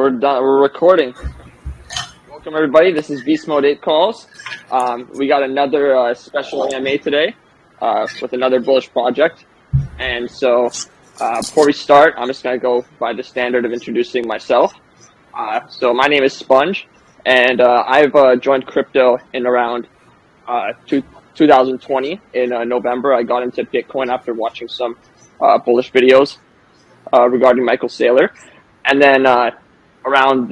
we're done. We're recording. Welcome everybody. This is Beast Mode 8 Calls. We got another special AMA today with another bullish project. And so before we start, I'm just going to go by the standard of introducing myself. So my name is Sponge, and I've joined crypto in around 2020 in November. I got into Bitcoin after watching some bullish videos regarding Michael Saylor. And then around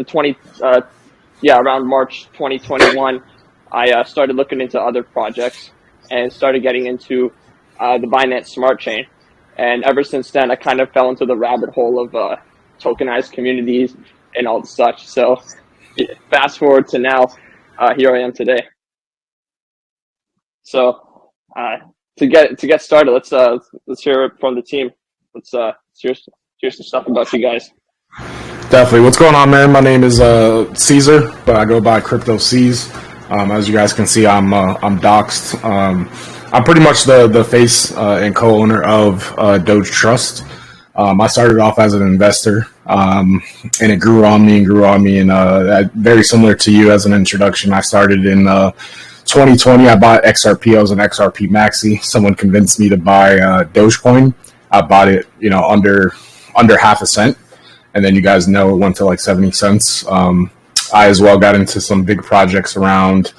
March 2021, I started looking into other projects and started getting into the Binance Smart Chain. And ever since then, I kind of fell into the rabbit hole of tokenized communities and all such. So fast forward to now, here I am today. So to get started, let's hear it from the team. Let's hear some stuff about you guys. Definitely. What's going on, man? My name is Caesar, but I go by Crypto C's. As you guys can see, I'm doxxed. I'm pretty much the face and co-owner of Dogetrust. I started off as an investor, and it grew on me. And very similar to you as an introduction, I started in 2020. I bought XRP. I was an XRP maxi. Someone convinced me to buy Dogecoin. I bought it, under half a cent. And then you guys know it went to like 70 cents. I as well got into some big projects around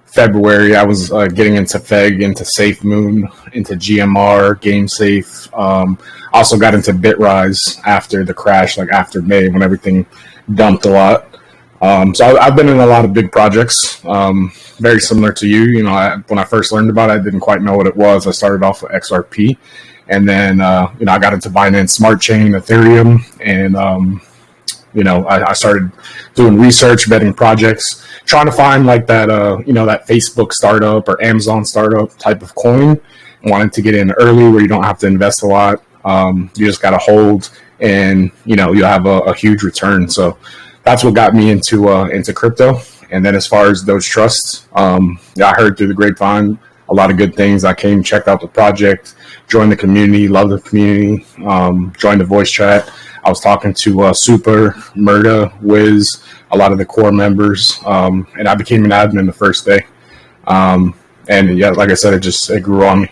February. I was getting into FEG, into SafeMoon, into GMR, GameSafe. Also got into Bitrise after the crash, like after May when everything dumped a lot. So I've been in a lot of big projects, very similar to you. When I first learned about it, I didn't quite know what it was. I started off with XRP. And then, I got into Binance Smart Chain, Ethereum, and, I started doing research, betting projects, trying to find like that, that Facebook startup or Amazon startup type of coin. I wanted to get in early where you don't have to invest a lot. You just got to hold and, you'll have a huge return. So that's what got me into crypto. And then as far as Dogetrust, I heard through the grapevine a lot of good things. I came, checked out the project, joined the community, loved the community, joined the voice chat. I was talking to Super, Murda, Wiz, a lot of the core members, and I became an admin the first day. And yeah, like I said, it grew on me.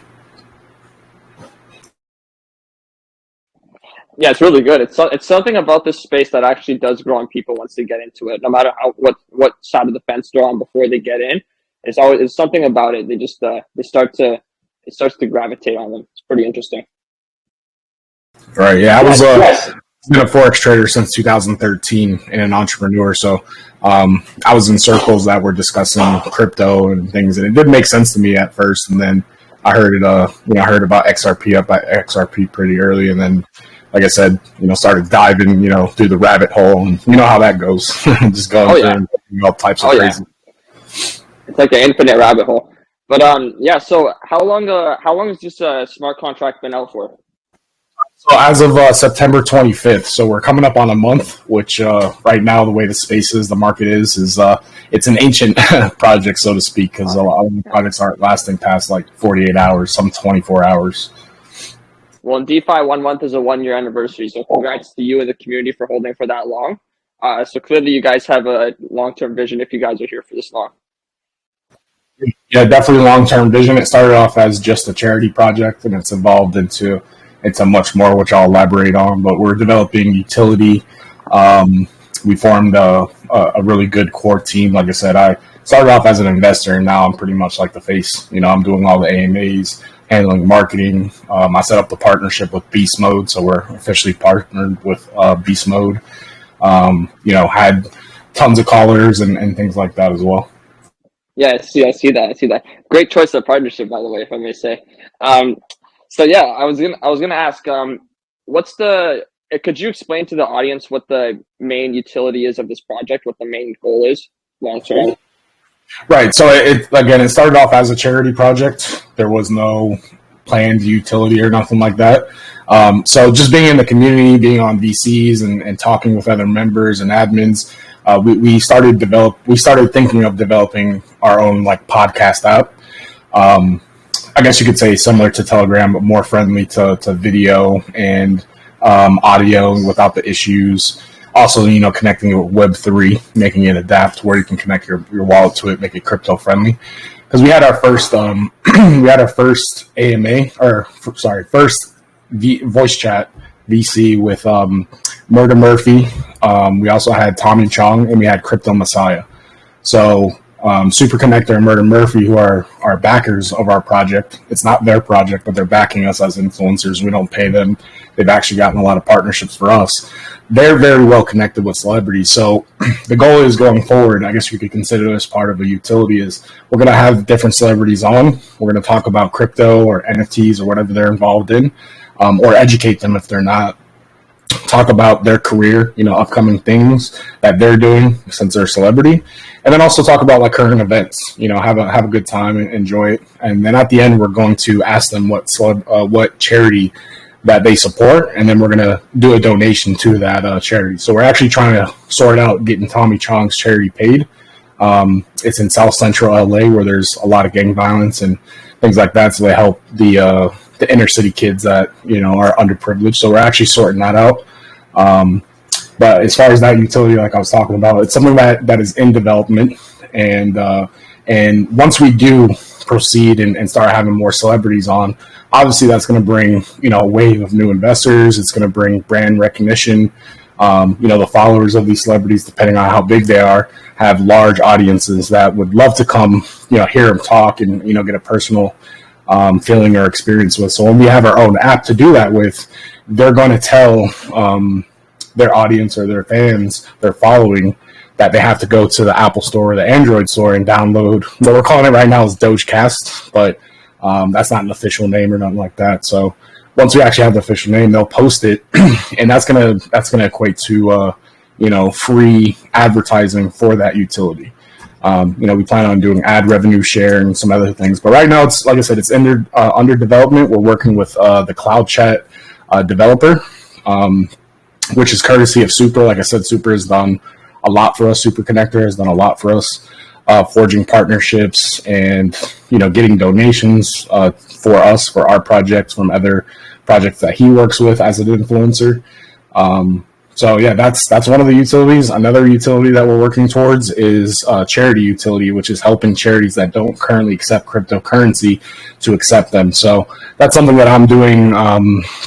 Yeah, it's really good. It's something about this space that actually does grow on people once they get into it. No matter what side of the fence they're on before they get in, it's something about it. They just it starts to gravitate on them. It's pretty interesting. Right. Yeah, I was been a forex trader since 2013 and an entrepreneur. So I was in circles that were discussing crypto and things, and it did make sense to me at first. And then I heard it. I heard about XRP up at XRP pretty early, and then, like I said, started diving, through the rabbit hole, and you know how that goes. Just going through all types of crazy. It's like an infinite rabbit hole. But so how long has this smart contract been out for? So as of September 25th, so we're coming up on a month, which right now the way the space is, the market is it's an ancient project, so to speak, because a lot of the projects aren't lasting past like 48 hours, some 24 hours. Well, in DeFi, 1 month is a 1-year anniversary, so congrats to you and the community for holding for that long. So clearly you guys have a long-term vision if you guys are here for this long. Yeah, definitely long-term vision. It started off as just a charity project, and it's evolved into much more, which I'll elaborate on. But we're developing utility. We formed a really good core team. Like I said, I started off as an investor, and now I'm pretty much like the face. I'm doing all the AMAs, handling marketing. I set up the partnership with Beast Mode, so we're officially partnered with Beast Mode. Had tons of callers and things like that as well. Yeah, I see that. Great choice of partnership, by the way, if I may say. So yeah, I was gonna ask, could you explain to the audience what the main utility is of this project, what the main goal is long term? Right. So it started off as a charity project. There was no planned utility or nothing like that. So just being in the community, being on VCs and talking with other members and admins, we started thinking of developing our own like podcast app. I guess you could say similar to Telegram, but more friendly to video and audio without the issues. Also, connecting it with Web3, making it adapt where you can connect your wallet to it, make it crypto friendly. Because we had our first we had our first AMA, or first voice chat VC with Murder Murphy. We also had Tommy Chong, and we had Crypto Messiah. So Super Connector and Murder Murphy, who are backers of our project. It's not their project, but they're backing us as influencers. We don't pay them. They've actually gotten a lot of partnerships for us. They're very well connected with celebrities. So the goal is going forward, I guess you could consider this part of a utility, is we're going to have different celebrities on. We're going to talk about crypto or NFTs or whatever they're involved in, or educate them if they're not. Talk about their career, upcoming things that they're doing since they're a celebrity, and then also talk about like current events. Have a good time and enjoy it. And then at the end, we're going to ask them what charity that they support, and then we're going to do a donation to that charity. So we're actually trying to sort out getting Tommy Chong's charity paid. It's in South Central LA, where there's a lot of gang violence and things like that. So they help the inner city kids that are underprivileged. So we're actually sorting that out. But as far as that utility, like I was talking about, it's something that is in development, and once we do proceed and start having more celebrities on, obviously that's going to bring a wave of new investors. It's going to bring brand recognition. The followers of these celebrities, depending on how big they are, have large audiences that would love to come hear them talk and get a personal feeling or experience with. So when we have our own app to do that with, they're going to tell their audience or their fans, their following, that they have to go to the Apple Store or the Android Store and download what we're calling it right now is Dogetrust, but that's not an official name or nothing like that. So once we actually have the official name, they'll post it, and that's gonna equate to free advertising for that utility. We plan on doing ad revenue share and some other things, but right now it's, like I said, it's under development. We're working with the Cloud Chat developer, which is courtesy of Super. Like I said, Super has done a lot for us. Super Connector has done a lot for us, forging partnerships and getting donations for us for our projects from other projects that he works with as an influencer. So yeah, that's one of the utilities. Another utility that we're working towards is charity utility, which is helping charities that don't currently accept cryptocurrency to accept them. So that's something that I'm doing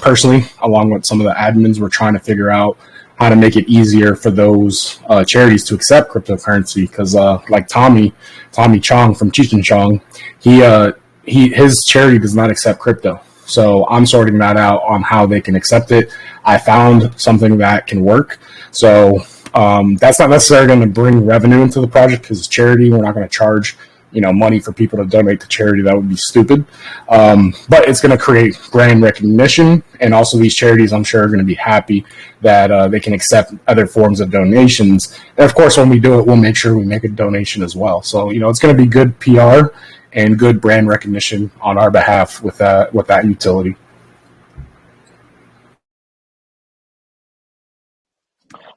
personally, along with some of the admins. We're trying to figure out how to make it easier for those charities to accept cryptocurrency. Because like Tommy Chong from Cheech and Chong, his charity does not accept crypto. So I'm sorting that out on how they can accept it. I found something that can work. So that's not necessarily going to bring revenue into the project, because it's charity. We're not going to charge money for people to donate to charity. That would be stupid. But it's going to create brand recognition, and also these charities, I'm sure, are going to be happy that they can accept other forms of donations. And of course, when we do it, we'll make sure we make a donation as well. So it's going to be good PR and good brand recognition on our behalf with that utility.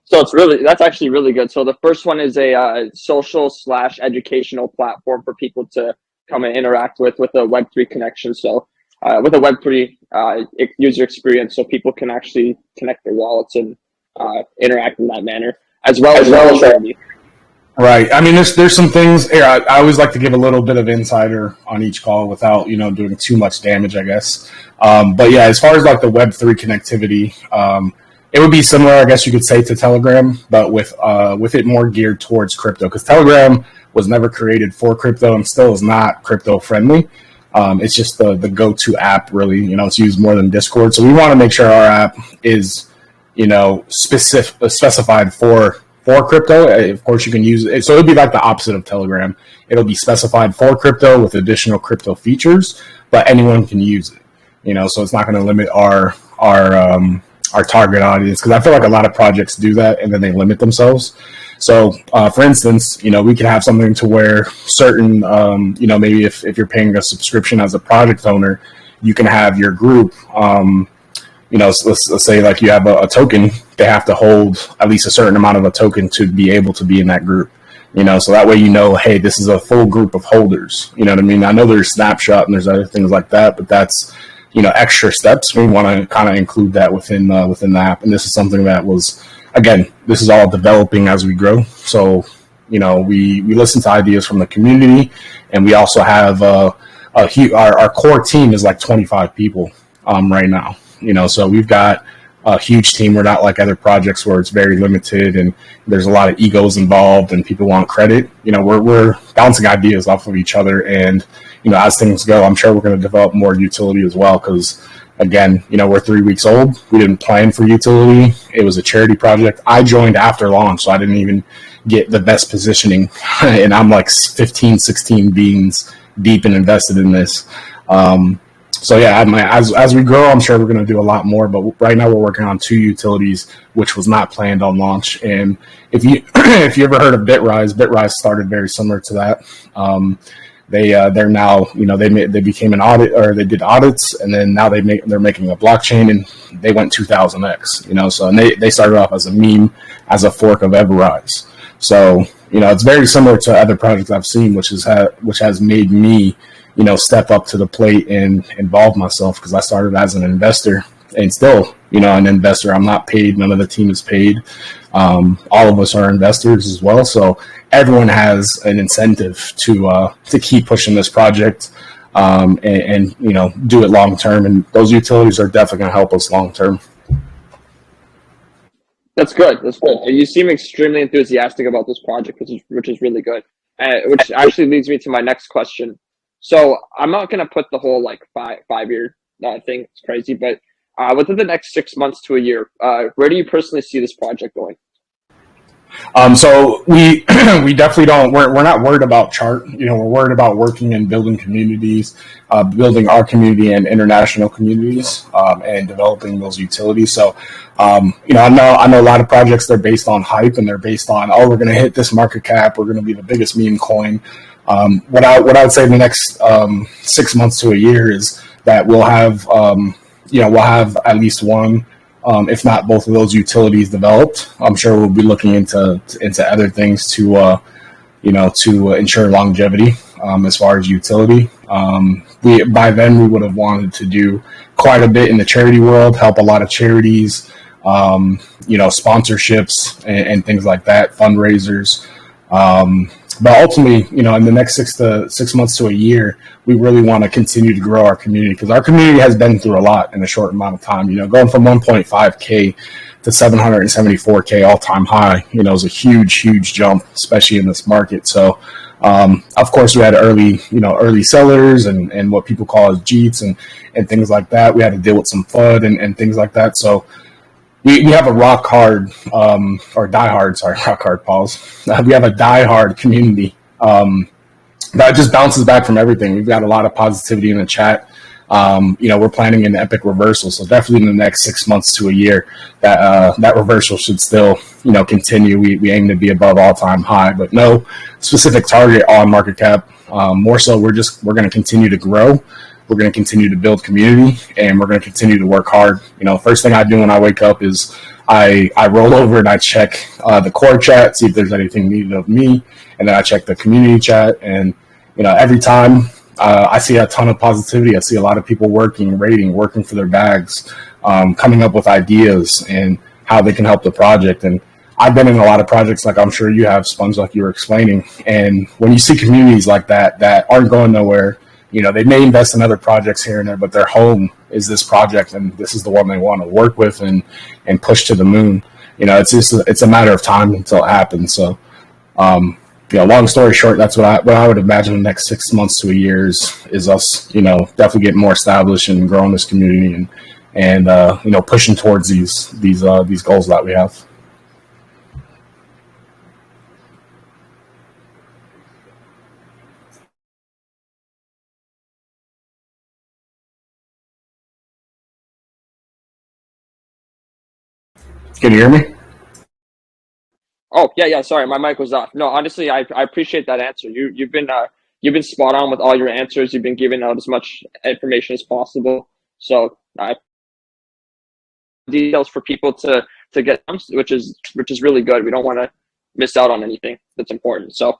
So that's actually really good. So the first one is a social/educational platform for people to come and interact with a Web3 connection. So with a Web3 user experience, so people can actually connect their wallets and interact in that manner, as well as charity. Right. I mean, there's some things here. I always like to give a little bit of insider on each call without doing too much damage, I guess. But yeah, as far as like the Web3 connectivity, it would be similar, I guess you could say, to Telegram, but with it more geared towards crypto, because Telegram was never created for crypto and still is not crypto friendly. It's just the go-to app, really. It's used more than Discord. So we want to make sure our app is specified for crypto. Of course, you can use it. So it would be like the opposite of Telegram. It'll be specified for crypto with additional crypto features, but anyone can use it. So it's not going to limit our target audience, because I feel like a lot of projects do that and then they limit themselves. So for instance, we can have something to where certain, maybe if you're paying a subscription as a project owner, you can have your group, let's say like you have a token, they have to hold at least a certain amount of a token to be able to be in that group. So that way, hey, this is a full group of holders. You know what I mean? I know there's Snapshot and there's other things like that, but that's, extra steps. We want to kind of include that within the app. And this is something that was again, this is all developing as we grow. So, we listen to ideas from the community, and we also have our core team is like 25 people right now. So we've got a huge team. We're not like other projects where it's very limited and there's a lot of egos involved and people want credit. We're bouncing ideas off of each other, and as things go, I'm sure we're going to develop more utility as well. Because again, we're 3 weeks old. We didn't plan for utility. It was a charity project. I joined after launch, so I didn't even get the best positioning, and I'm like 15, 16 beans deep and invested in this. So yeah, as we grow, I'm sure we're going to do a lot more. But right now, we're working on 2 utilities, which was not planned on launch. And if you if you ever heard of Bitrise started very similar to that. They're now, they became an audit, or they did audits, and then now they're making a blockchain, and they went 2000x. So and they started off as a meme, as a fork of Advertise. So it's very similar to other projects I've seen, which has made me step up to the plate and involve myself, because I started as an investor and still, an investor. I'm not paid. None of the team is paid. All of us are investors as well. So everyone has an incentive to keep pushing this project and do it long term. And those utilities are definitely going to help us long term. That's good. That's good. You seem extremely enthusiastic about this project, which is really good. Which actually leads me to my next question. So I'm not going to put the whole like five-year thing. It's crazy, but within the next 6 months to a year, where do you personally see this project going? So we we definitely don't. We're not worried about chart. We're worried about working and building communities, building our community and international communities, and developing those utilities. So, I know a lot of projects, they're based on hype, and they're based on, we're going to hit this market cap. We're going to be the biggest meme coin. What I would say in the next 6 months to a year is that we'll have at least one, if not both of those utilities developed. I'm sure we'll be looking into other things to ensure longevity as far as utility. By then we would have wanted to do quite a bit in the charity world, help a lot of charities, sponsorships and things like that, fundraisers. But ultimately, in the next 6 months to a year, we really want to continue to grow our community, because our community has been through a lot in a short amount of time. Going from 1.5K to 774K all-time high, is a huge jump, especially in this market. So, of course, we had early sellers and what people call as JEETs and things like that. We had to deal with some FUD and things like that. So, we have a rock hard, rock hard pause. We have a die-hard community that just bounces back from everything. We've got a lot of positivity in the chat. We're planning an epic reversal, so definitely in the next 6 months to a year, that reversal should still, continue. We aim to be above all-time high, but no specific target on market cap. More so, we're going to continue to grow. We're going to continue to build community, and we're going to continue to work hard. First thing I do when I wake up is I roll over and I check the core chat, see if there's anything needed of me, and then I check the community chat. And every time I see a ton of positivity. I see a lot of people working for their bags, coming up with ideas and how they can help the project. And I've been in a lot of projects, like I'm sure you have, Sponge, like you were explaining. And when you see communities like that aren't going nowhere, they may invest in other projects here and there, but their home is this project, and this is the one they want to work with and push to the moon. It's a matter of time until it happens. So, long story short, that's what I would imagine the next 6 months to a year is us, definitely getting more established and growing this community and pushing towards these goals that we have. Can you hear me? Oh, yeah. Sorry, my mic was off. No, honestly, I appreciate that answer. You've been spot on with all your answers. You've been giving out as much information as possible. So details for people to get, which is really good. We don't want to miss out on anything that's important. So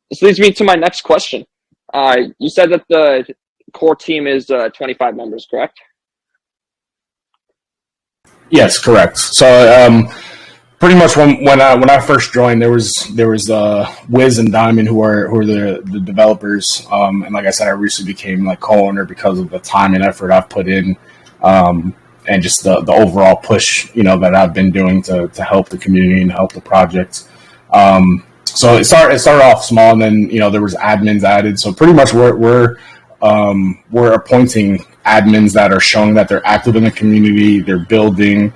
this leads me to my next question. You said that the core team is 25 members, correct? Yes, correct. So pretty much when I first joined, there was Wiz and Diamond who are the developers, and like I said, I recently became like co-owner because of the time and effort I've put in, and just the overall push that I've been doing to help the community and help the project. So it started off small, and then there was admins added. So pretty much we're appointing admins that are showing that they're active in the community, they're building,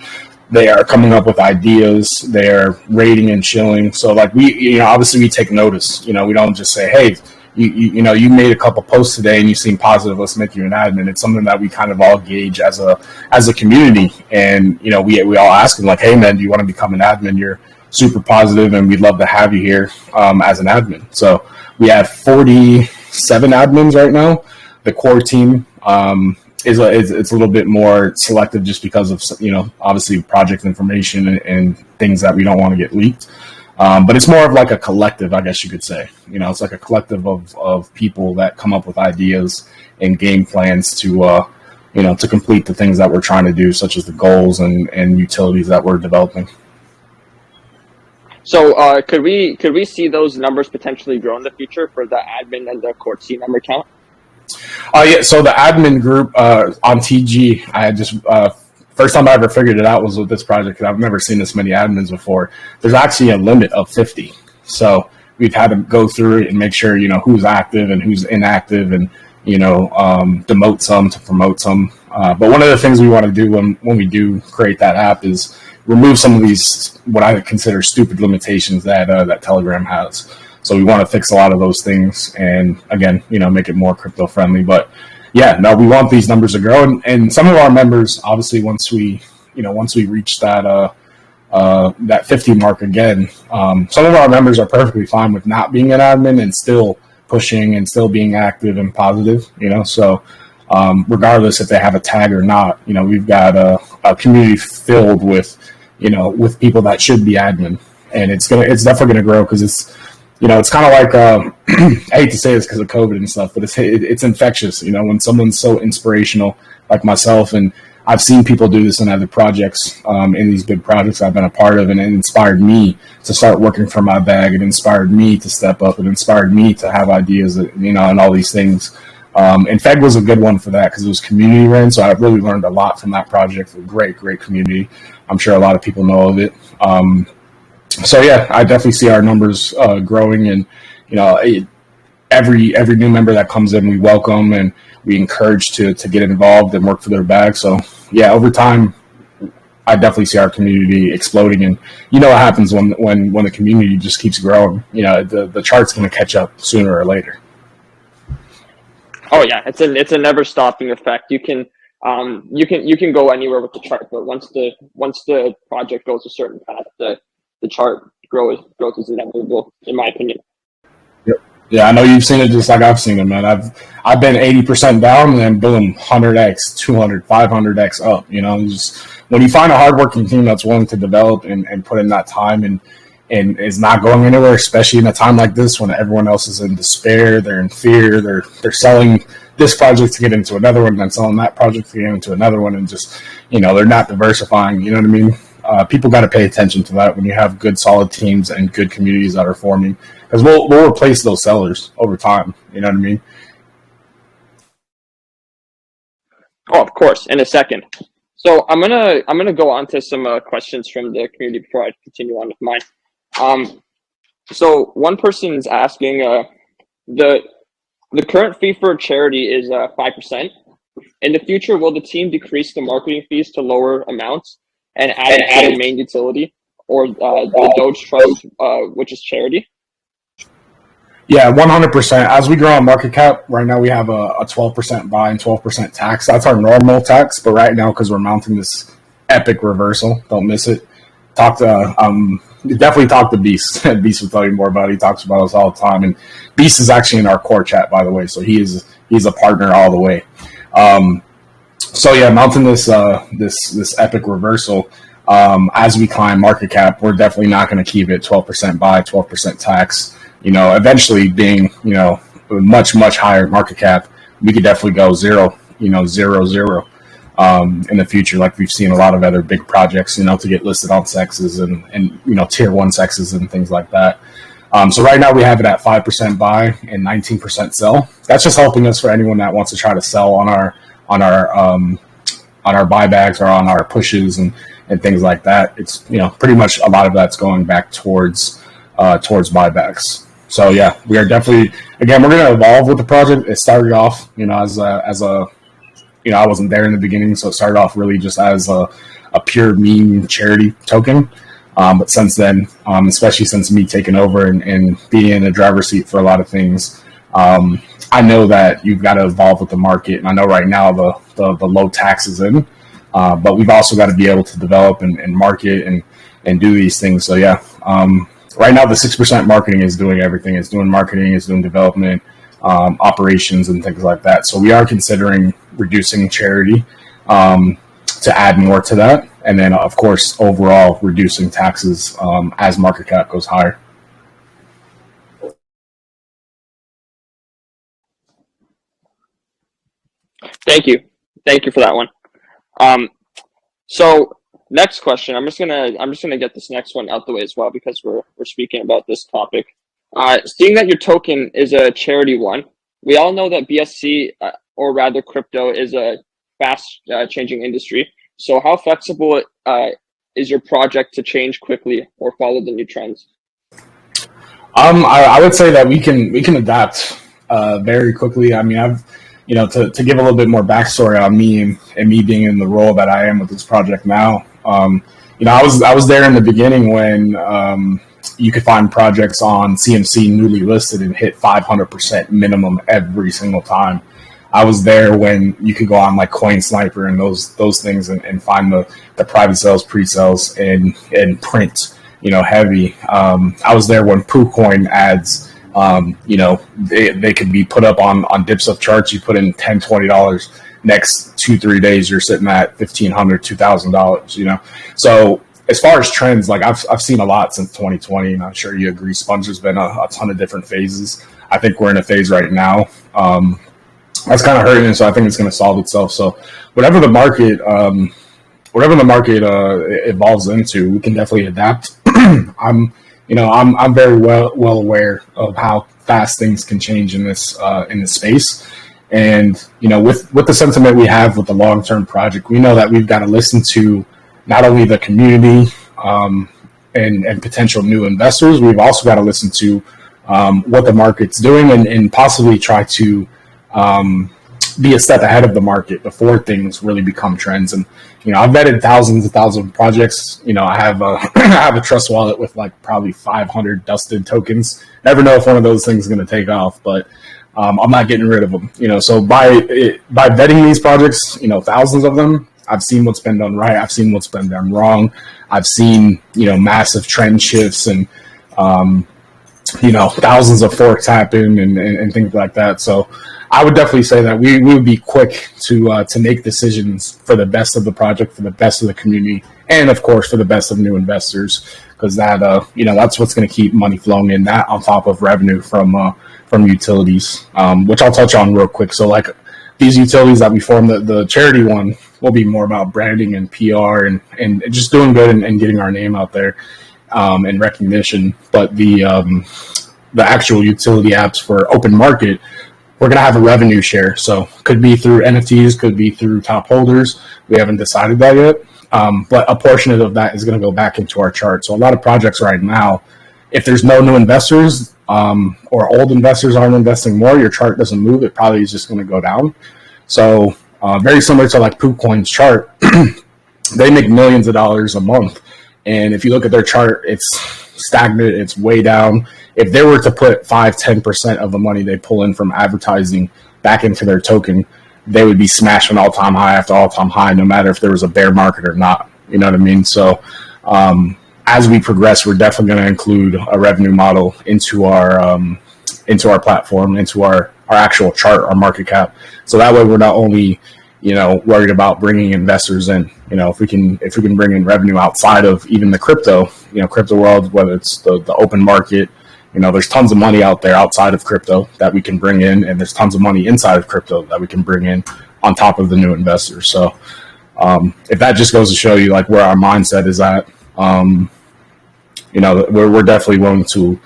they are coming up with ideas, they're rating and chilling. So like obviously we take notice. We don't just say, hey, you made a couple posts today and you seem positive, let's make you an admin. It's something that we kind of all gauge as a community, and we all ask them like, hey man, do you want to become an admin? You're super positive and we'd love to have you here as an admin. So we have 47 admins right now. The core team it's a little bit more selective just because of obviously project information and things that we don't want to get leaked. But it's more of like a collective, I guess you could say. It's like a collective of people that come up with ideas and game plans to to complete the things that we're trying to do, such as the goals and utilities that we're developing. So could we see those numbers potentially grow in the future for the admin and the core team member count? Yeah. So the admin group on TG, I had just first time I ever figured it out was with this project, because I've never seen this many admins before. There's actually a limit of 50. So we've had to go through it and make sure who's active and who's inactive, and demote some to promote some. But one of the things we want to do when we do create that app is remove some of these what I consider stupid limitations that Telegram has. So we want to fix a lot of those things, and again, make it more crypto friendly. But yeah, no, we want these numbers to grow, and some of our members, obviously, once we reach that 50 mark again, some of our members are perfectly fine with not being an admin and still pushing and still being active and positive. So regardless if they have a tag or not, we've got a community filled with people that should be admin, and it's definitely gonna grow, because it's kind of like I hate to say this because of COVID and stuff, but it's infectious. When someone's so inspirational like myself, and I've seen people do this in other projects, in these big projects I've been a part of, and it inspired me to start working for my bag. It inspired me to step up. It inspired me to have ideas, and all these things. And Feg was a good one for that because it was community ran, so I really learned a lot from that project. A great community. I'm sure a lot of people know of it. So yeah, I definitely see our numbers growing, and every new member that comes in, we welcome and we encourage to get involved and work for their bag. So yeah, over time, I definitely see our community exploding, and what happens when the community just keeps growing. The chart's going to catch up sooner or later. Oh yeah, it's a never stopping effect. You can go anywhere with the chart, but once the project goes a certain path, the chart growth is inevitable, in my opinion. Yep. Yeah, I know you've seen it just like I've seen it, man. I've been 80% down, and then boom, 100x, 200, 500x up. Just when you find a hardworking team that's willing to develop and put in that time and is not going anywhere, especially in a time like this when everyone else is in despair, they're in fear, they're selling this project to get into another one, then selling that project to get into another one, and just they're not diversifying. You know what I mean? People got to pay attention to that when you have good, solid teams and good communities that are forming, because we'll replace those sellers over time. You know what I mean? Oh, of course, in a second. So I'm gonna go on to some questions from the community before I continue on with mine. So one person is asking, the current fee for charity is 5%. In the future, will the team decrease the marketing fees to lower amounts and add it to the main utility, or the Dogetrust, which is charity? Yeah, 100%. As we grow on market cap, right now we have a 12% buy and 12% tax. That's our normal tax, but right now, because we're mounting this epic reversal, don't miss it. Definitely talk to Beast. Beast will tell you more about it. He talks about us all the time, and Beast is actually in our core chat, by the way, so he's a partner all the way. So yeah, mounting this epic reversal, as we climb market cap, we're definitely not going to keep it 12% buy, 12% tax. Eventually being, much higher market cap, we could definitely go 0, 0, 0. in the future, like we've seen a lot of other big projects, to get listed on sexes and tier one sexes and things like that. So right now we have it at 5% buy and 19% sell. That's just helping us for anyone that wants to try to sell on our buybacks or on our pushes and things like that. It's pretty much a lot of that's going back towards buybacks. So yeah, we are definitely, again, we're going to evolve with the project. It started off as a I wasn't there in the beginning, so it started off really just as a pure meme charity token. But since then, especially since me taking over and being in the driver's seat for a lot of things, I know that you've got to evolve with the market. And I know right now the low tax is in, but we've also got to be able to develop and market and do these things. So yeah, right now the 6% marketing is doing everything. It's doing marketing, it's doing development, operations and things like that. So we are considering reducing charity to add more to that. And then, of course, overall reducing taxes as market cap goes higher. Thank you for that one. So next question, I'm just gonna get this next one out the way as well because we're speaking about this topic. Seeing that your token is a charity one, we all know that BSC or rather crypto is a fast changing industry. So how flexible is your project to change quickly or follow the new trends? I would say that we can adapt very quickly. I mean, I've to give a little bit more backstory on me and me being in the role that I am with this project now. I was there in the beginning when you could find projects on CMC newly listed and hit 500% minimum every single time. I was there when you could go on like Coin Sniper and those things and find the private sales, pre-sales and print, heavy. I was there when PooCoin ads, they could be put up on dips of charts. You put in $10, $20. Next 2-3 days, you're sitting at $1,500, $2,000. So as far as trends, like I've seen a lot since 2020, and I'm sure you agree. Sponge has been a ton of different phases. I think we're in a phase right now. That's kind of hurting, and so I think it's going to solve itself. So whatever the market evolves into, we can definitely adapt. I'm very well aware of how fast things can change in this space, and with the sentiment we have with the long-term project, we know that we've got to listen to not only the community and potential new investors. We've also got to listen to what the market's doing and possibly try to be a step ahead of the market before things really become trends. And I've vetted thousands of projects. I have I have a trust wallet with like probably 500 dusted tokens. Never know if one of those things is going to take off, but I'm not getting rid of them. So by vetting these projects, thousands of them, I've seen what's been done right. I've seen what's been done wrong. I've seen massive trend shifts and thousands of forks happen and things like that. So I would definitely say that we would be quick to make decisions for the best of the project, for the best of the community, and of course for the best of new investors, because that that's what's going to keep money flowing in. That on top of revenue from utilities, which I'll touch on real quick. So like these utilities that we form, the charity one will be more about branding and PR and just doing good and getting our name out there and recognition. But the actual utility apps for open market, we're going to have a revenue share. So could be through NFTs, could be through top holders. We haven't decided that yet. But a portion of that is going to go back into our chart. So a lot of projects right now, if there's no new investors or old investors aren't investing more, your chart doesn't move. It probably is just going to go down. So very similar to like PooCoin's chart, they make millions of dollars a month. And if you look at their chart, it's stagnant, it's way down. If they were to put 5-10% of the money they pull in from advertising back into their token, they would be smashing all-time high after all-time high, no matter if there was a bear market or not. You know what I mean? So as we progress, we're definitely going to include a revenue model into our platform, into our actual chart, our market cap. So that way we're not only worried about bringing investors in. If we can bring in revenue outside of even the crypto world, whether it's the open market, there's tons of money out there outside of crypto that we can bring in, and there's tons of money inside of crypto that we can bring in on top of the new investors. So If that just goes to show you like where our mindset is at, we're definitely willing to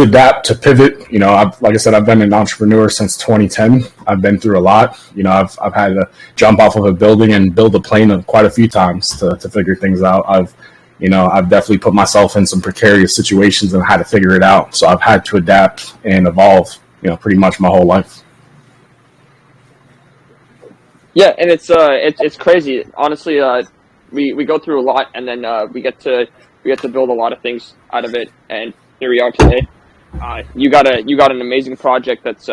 adapt, to pivot. Like I said, I've been an entrepreneur since 2010. I've been through a lot. I've had to jump off of a building and build a plane quite a few times to figure things out. I've definitely put myself in some precarious situations and had to figure it out. So I've had to adapt and evolve, pretty much my whole life. Yeah, and it's crazy. Honestly, we go through a lot, and then we get to build a lot of things out of it, and here we are today. You got an amazing project that's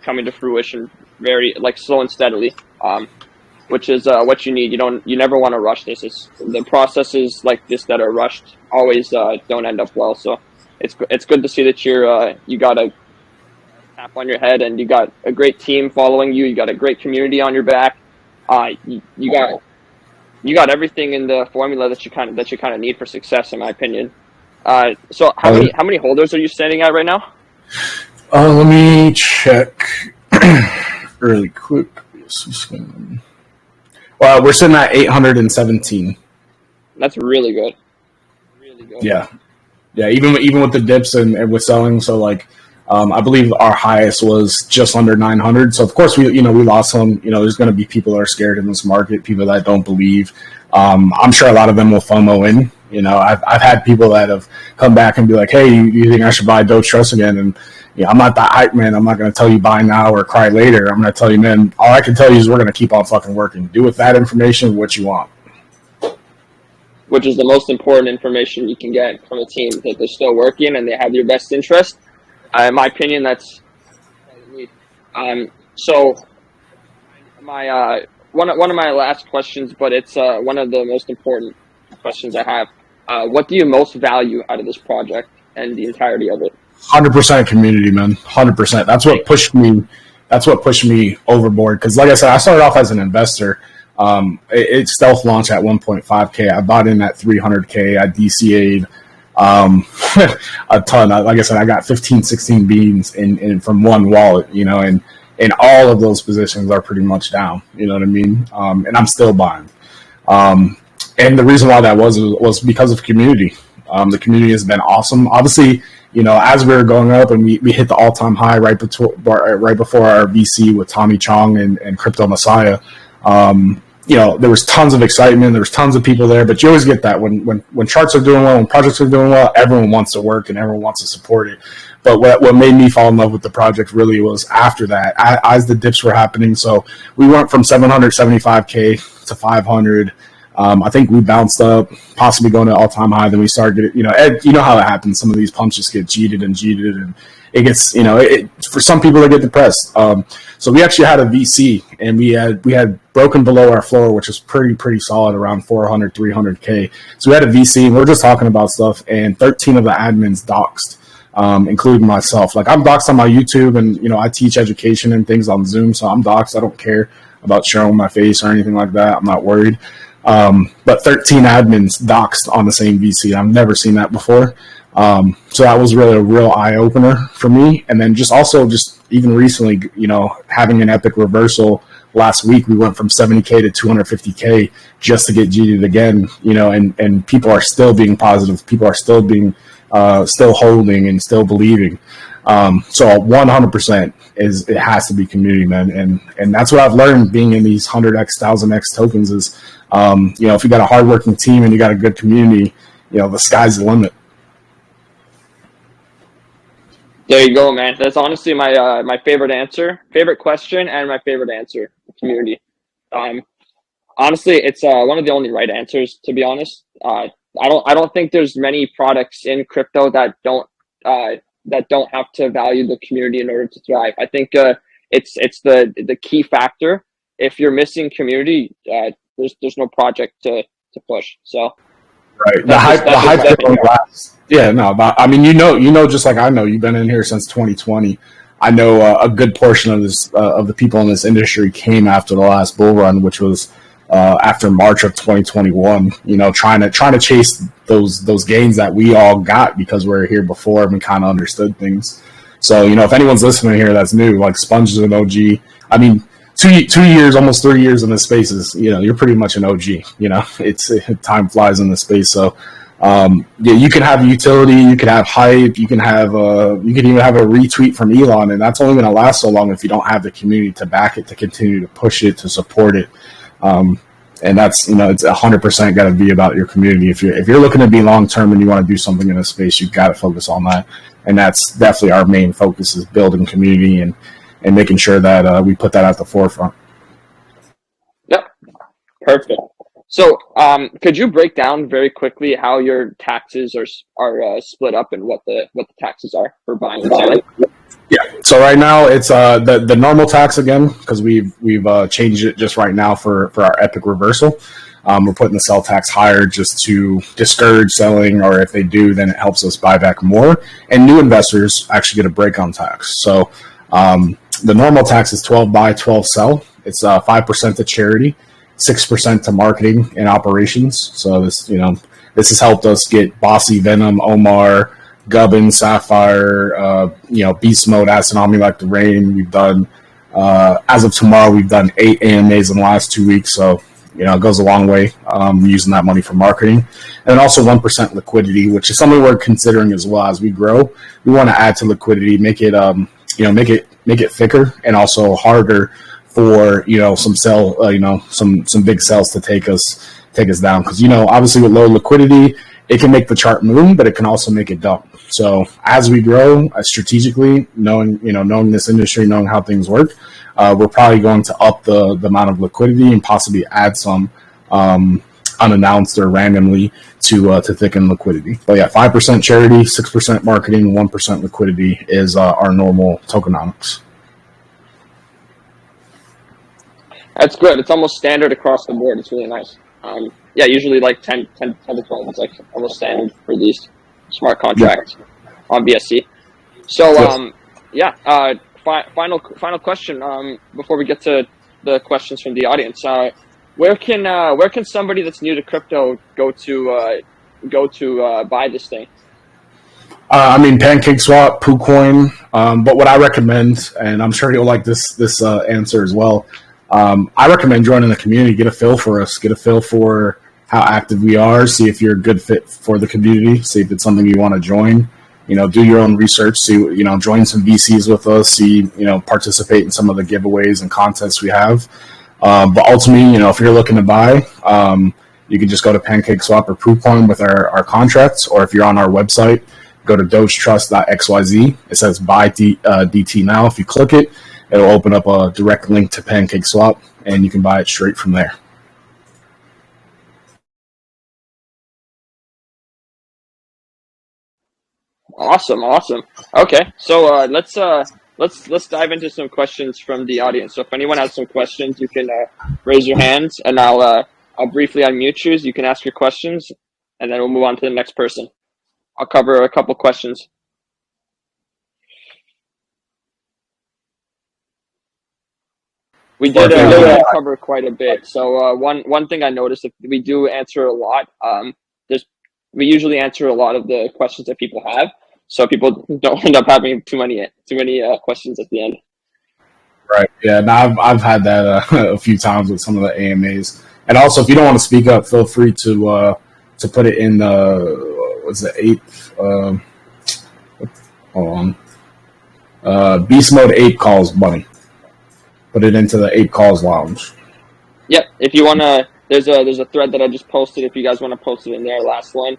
coming to fruition very slow and steadily, which is what you need. You never want to rush this. The processes like this that are rushed always don't end up well. So it's good to see that you got a tap on your head, and you got a great team following you. You got a great community on your back. You got everything in the formula that you kind of need for success, in my opinion. So how many holders are you standing at right now? Let me check really quick. Well, we're sitting at 817. That's really good. Really good. Yeah. Even with the dips and with selling, so I believe our highest was just under 900. So of course we lost some. There's going to be people that are scared in this market, people that don't believe. I'm sure a lot of them will FOMO in. I've had people that have come back and be like, "Hey, you think I should buy Dogetrust again?" And I'm not that hype, man. I'm not going to tell you buy now or cry later. I'm going to tell you, man. All I can tell you is we're going to keep on fucking working. Do with that information what you want. Which is the most important information you can get from a team, that they're still working and they have your best interest. In my opinion, that's so. My one of my last questions, but it's one of the most important questions I have. What do you most value out of this project and the entirety of it? 100% community, man. 100%. That's what pushed me overboard. Because, like I said, I started off as an investor. It stealth launched at 1.5K. I bought in at 300K. I DCA'd a ton. Like I said, I got 15, 16 beans in from one wallet. And all of those positions are pretty much down. You know what I mean? And I'm still buying. And the reason why that was because of community. The community has been awesome. Obviously, as we were going up and we hit the all-time high right before our VC with Tommy Chong and Crypto Messiah, there was tons of excitement. There was tons of people there. But you always get that when charts are doing well, when projects are doing well, everyone wants to work and everyone wants to support it. But what made me fall in love with the project really was after that, as the dips were happening. So we went from 775K to 500. I think we bounced up, possibly going to all-time high. Then we started getting, how it happens. Some of these pumps just get cheated, and it gets, for some people they get depressed. So we actually had a VC, and we had broken below our floor, which was pretty solid, around 400, 300K. So we had a VC, and we were just talking about stuff, and 13 of the admins doxed, including myself. I'm doxed on my YouTube, and I teach education and things on Zoom, so I'm doxed. I don't care about showing my face or anything like that. I'm not worried. But 13 admins doxed on the same VC. I've never seen that before. So that was really a real eye opener for me. And then just even recently, having an epic reversal last week, we went from 70K to 250K just to get GD'd again, and people are still being positive. People are still being, still holding and still believing. So 100% it has to be community, man. And that's what I've learned being in these 100x, 1000x tokens is, if you got a hardworking team and you got a good community, the sky's the limit. There you go, man. That's honestly my favorite question, and my favorite answer. Community. Honestly, it's one of the only right answers, to be honest. I don't think there's many products in crypto that don't have to value the community in order to thrive. I think it's the key factor. If you're missing community, there's no project to push. So right, the hype don't last. Yeah, no, but I mean, just like I know, you've been in here since 2020. I know a good portion of this of the people in this industry came after the last bull run, which was after March of 2021. Trying to chase those gains that we all got because we were here before and we kind of understood things. So if anyone's listening here that's new, like Sponge is an OG. I mean, 2 years, almost 3 years in this space is, you're pretty much an OG. It's time flies in this space. So, yeah, you can have utility, you can have hype, you can even have a retweet from Elon, and that's only going to last so long if you don't have the community to back it, to continue to push it, to support it. And that's, it's 100% got to be about your community. If you're looking to be long term and you want to do something in a space, you've got to focus on that. And that's definitely our main focus, is building community and making sure that we put that at the forefront. Yep, perfect. So, could you break down very quickly how your taxes are split up and what the taxes are for buying and selling? Yeah. So right now it's the normal tax again, because we've changed it just right now for our epic reversal. We're putting the sell tax higher just to discourage selling, or if they do, then it helps us buy back more. And new investors actually get a break on tax. So the normal tax is 12 buy, 12 sell. It's 5% to charity, 6% to marketing and operations. So this has helped us get Bossy, Venom, Omar, Gubbin, Sapphire, Beast Mode, Acid on Me Like the Rain. We've done, as of tomorrow, we've done 8 AMAs in the last 2 weeks. So, it goes a long way using that money for marketing. And also 1% liquidity, which is something we're considering as well. As we grow, we want to add to liquidity, make it, make it thicker and also harder for, some big sales to take us down. Because, obviously with low liquidity, it can make the chart move, but it can also make it dump. So as we grow strategically, knowing this industry, knowing how things work, we're probably going to up the amount of liquidity and possibly add some unannounced or randomly to thicken liquidity. But yeah, 5% charity, 6% marketing, 1% liquidity is our normal tokenomics. That's good. It's almost standard across the board. It's really nice. Yeah, usually like 10 to 12 is like almost standard for these smart contracts on BSC. So, final question before we get to the questions from the audience. Where can somebody that's new to crypto go to buy this thing? PancakeSwap, PooCoin. But what I recommend, and I'm sure you'll like this answer as well, I recommend joining the community. Get a feel for us. Get a feel for how active we are. See if you're a good fit for the community. See if it's something you want to join. Do your own research. See, join some VCs with us. See, participate in some of the giveaways and contests we have. But ultimately, if you're looking to buy, you can just go to PancakeSwap or PooCoin with our contracts. Or if you're on our website, go to Dogetrust.xyz. It says buy DT now. If you click it, it'll open up a direct link to PancakeSwap, and you can buy it straight from there. Awesome. Okay, so let's dive into some questions from the audience. So if anyone has some questions, you can raise your hands, and I'll briefly unmute you. You can ask your questions, and then we'll move on to the next person. I'll cover a couple questions. We did cover quite a bit. So one thing I noticed, if we do answer a lot, we usually answer a lot of the questions that people have, so people don't end up having too many questions at the end. Right. Yeah. Now I've had that a few times with some of the AMAs, and also if you don't want to speak up, feel free to put it in what's the 8th? Hold on. Beast Mode 8 calls money. Put it into the 8 calls lounge. Yep. If you wanna, there's a thread that I just posted. If you guys want to post it in there, last one.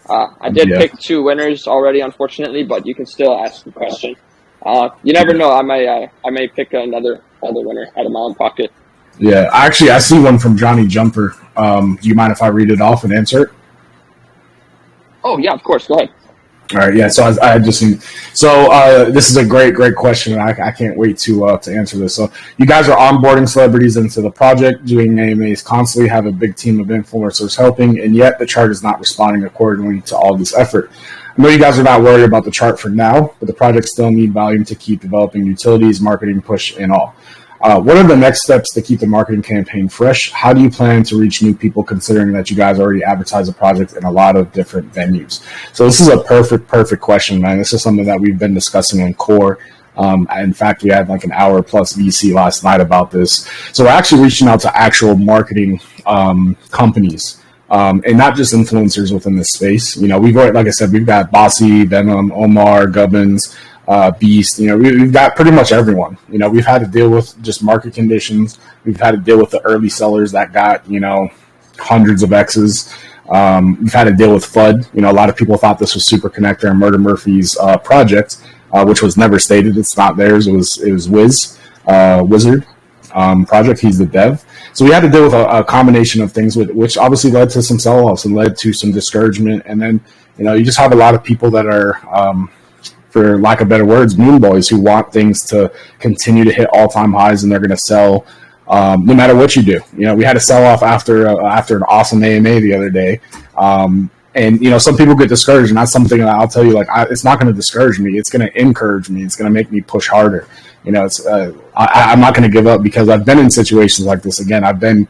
I did pick 2 winners already, unfortunately, but you can still ask the question. You never know. I may pick another winner out of my own pocket. Yeah, I see one from Johnny Jumper. Do you mind if I read it off and answer it? Oh yeah, of course. Go ahead. All right, yeah. So I had just seen. So this is a great question, and I can't wait to answer this. So you guys are onboarding celebrities into the project, doing AMAs constantly, have a big team of influencers helping, and yet the chart is not responding accordingly to all this effort. I know you guys are not worried about the chart for now, but the project still need volume to keep developing utilities, marketing push, and all. What are the next steps to keep the marketing campaign fresh? How do you plan to reach new people, considering that you guys already advertise the project in a lot of different venues? So this is a perfect question, man. This is something that we've been discussing in core In fact, we had like an hour plus VC last night about this. So we're actually reaching out to actual marketing companies, and not just influencers within this space. You know, we've already, like I said, we've got Bossy, Venom, Omar, Gubbins, Beast. You know, we've got pretty much everyone. You know, we've had to deal with just market conditions. We've had to deal with the early sellers that got, you know, hundreds of X's. We've had to deal with FUD. You know, a lot of people thought this was Super Connector and Murder Murphy's project, which was never stated. It's not theirs. It was Wizard project. He's the dev. So we had to deal with a combination of things, which obviously led to some sell-offs and led to some discouragement. And then, you know, you just have a lot of people that are, for lack of better words, moon boys who want things to continue to hit all-time highs, and they're going to sell no matter what you do. You know, we had a sell-off after an awesome AMA the other day. And, you know, some people get discouraged, and that's something that I'll tell you, like, it's not going to discourage me. It's going to encourage me. It's going to make me push harder. You know, I'm not going to give up, because I've been in situations like this. Again, I've been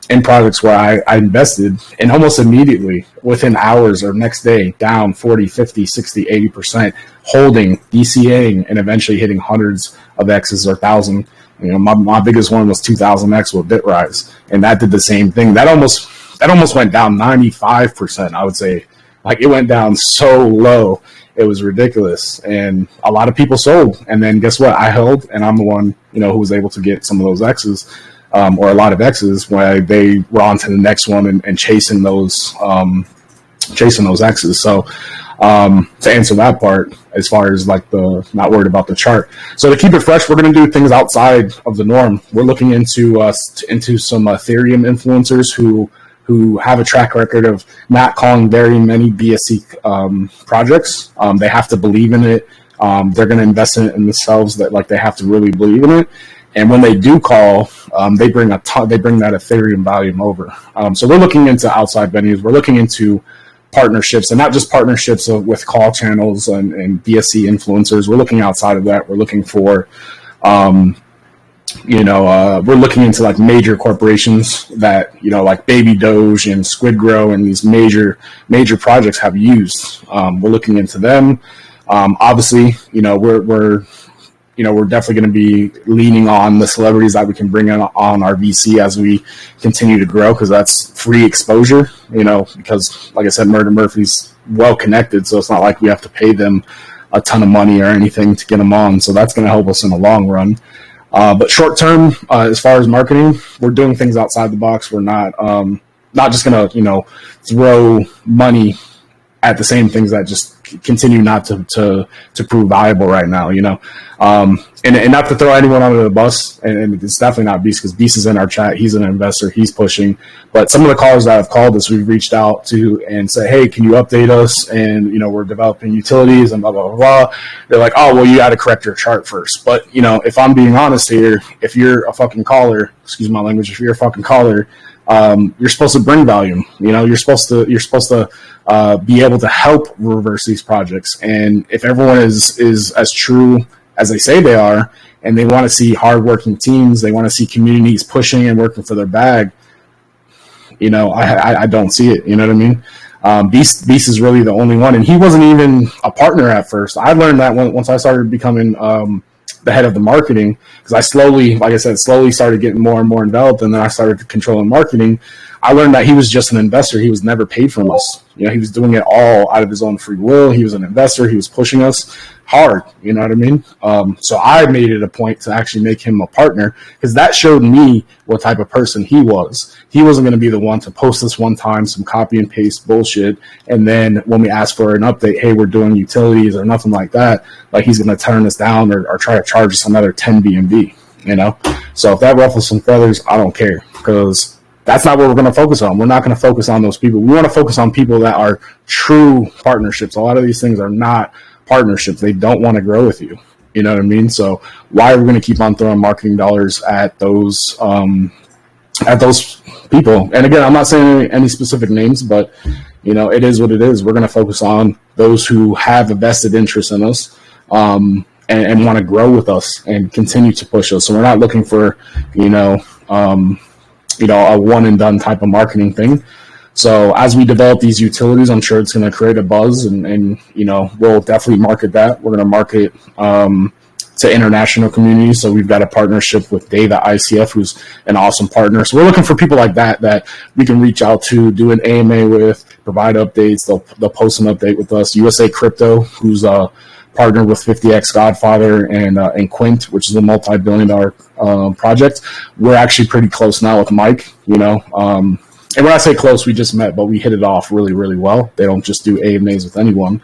in projects where I invested, and almost immediately, within hours or next day, down 40, 50, 60, 80%, holding, DCAing, and eventually hitting hundreds of X's or 1,000. You know, my biggest one was 2,000X with Bitrise, and that did the same thing. That almost went down 95%, I would say. Like, it went down so low, it was ridiculous. And a lot of people sold. And then guess what? I held, and I'm the one, you know, who was able to get some of those X's, or a lot of X's, where they were on to the next one and chasing those X's. So to answer that part, as far as like the not worried about the chart. So to keep it fresh, we're going to do things outside of the norm. We're looking into some Ethereum influencers who have a track record of not calling very many BSC projects. They have to believe in it. They're going to invest in it in themselves. That, like, they have to really believe in it. And when they do call, they bring that Ethereum volume over. So we're looking into outside venues. We're looking into partnerships, and not just partnerships with call channels and BSC influencers. We're looking outside of that. We're looking for, we're looking into like major corporations that, you know, like Baby Doge and Squid Grow and these major projects have used. We're looking into them. Obviously, you know, we're definitely going to be leaning on the celebrities that we can bring on our VC as we continue to grow, because that's free exposure, you know, because like I said, Murder Murphy's well connected, so it's not like we have to pay them a ton of money or anything to get them on. So that's going to help us in the long run. But short term, as far as marketing, we're doing things outside the box. We're not just going to, you know, throw money at the same things that just continue not to prove valuable right now, you know. And not to throw anyone under the bus, and it's definitely not Beast, because Beast is in our chat. He's an investor. He's pushing. But some of the callers that have called us, we've reached out to and say, hey, can you update us? And, you know, we're developing utilities and blah, blah, blah, blah. They're like, oh, well, you got to correct your chart first. But, you know, if I'm being honest here, if you're a fucking caller, excuse my language, if you're a fucking caller, you're supposed to bring volume. You know, you're supposed to be able to help reverse these projects. And if everyone is as true as they say they are, and they want to see hardworking teams, they want to see communities pushing and working for their bag, you know, I don't see it. You know what I mean? Beast is really the only one, and he wasn't even a partner at first. I learned that once I started becoming the head of the marketing, because I slowly started getting more and more enveloped, and then I started controlling marketing. I learned that he was just an investor. He was never paid from us. You know, he was doing it all out of his own free will. He was an investor. He was pushing us hard. You know what I mean? So I made it a point to actually make him a partner, because that showed me what type of person he was. He wasn't going to be the one to post this one time, some copy and paste bullshit, and then when we ask for an update, hey, we're doing utilities or nothing like that, like he's going to turn us down or try to charge us another 10 BNB, you know? So if that ruffles some feathers, I don't care, because that's not what we're going to focus on. We're not going to focus on those people. We want to focus on people that are true partnerships. A lot of these things are not partnerships. They don't want to grow with you. You know what I mean? So why are we going to keep on throwing marketing dollars at those people? And again, I'm not saying any specific names, but you know, it is what it is. We're going to focus on those who have a vested interest in us, and want to grow with us and continue to push us. So we're not looking for, a one and done type of marketing thing. So as we develop these utilities, I'm sure it's going to create a buzz, and we'll definitely market that. We're going to market to international communities. So we've got a partnership with Dave at ICF, who's an awesome partner. So we're looking for people like that we can reach out to, do an AMA with, provide updates. They'll post an update with us. USA Crypto, who's partnered with 50X Godfather and Quint, which is a multi-billion-dollar project. We're actually pretty close now with Mike, and when I say close, we just met, but we hit it off really, really well. They don't just do AMAs with anyone.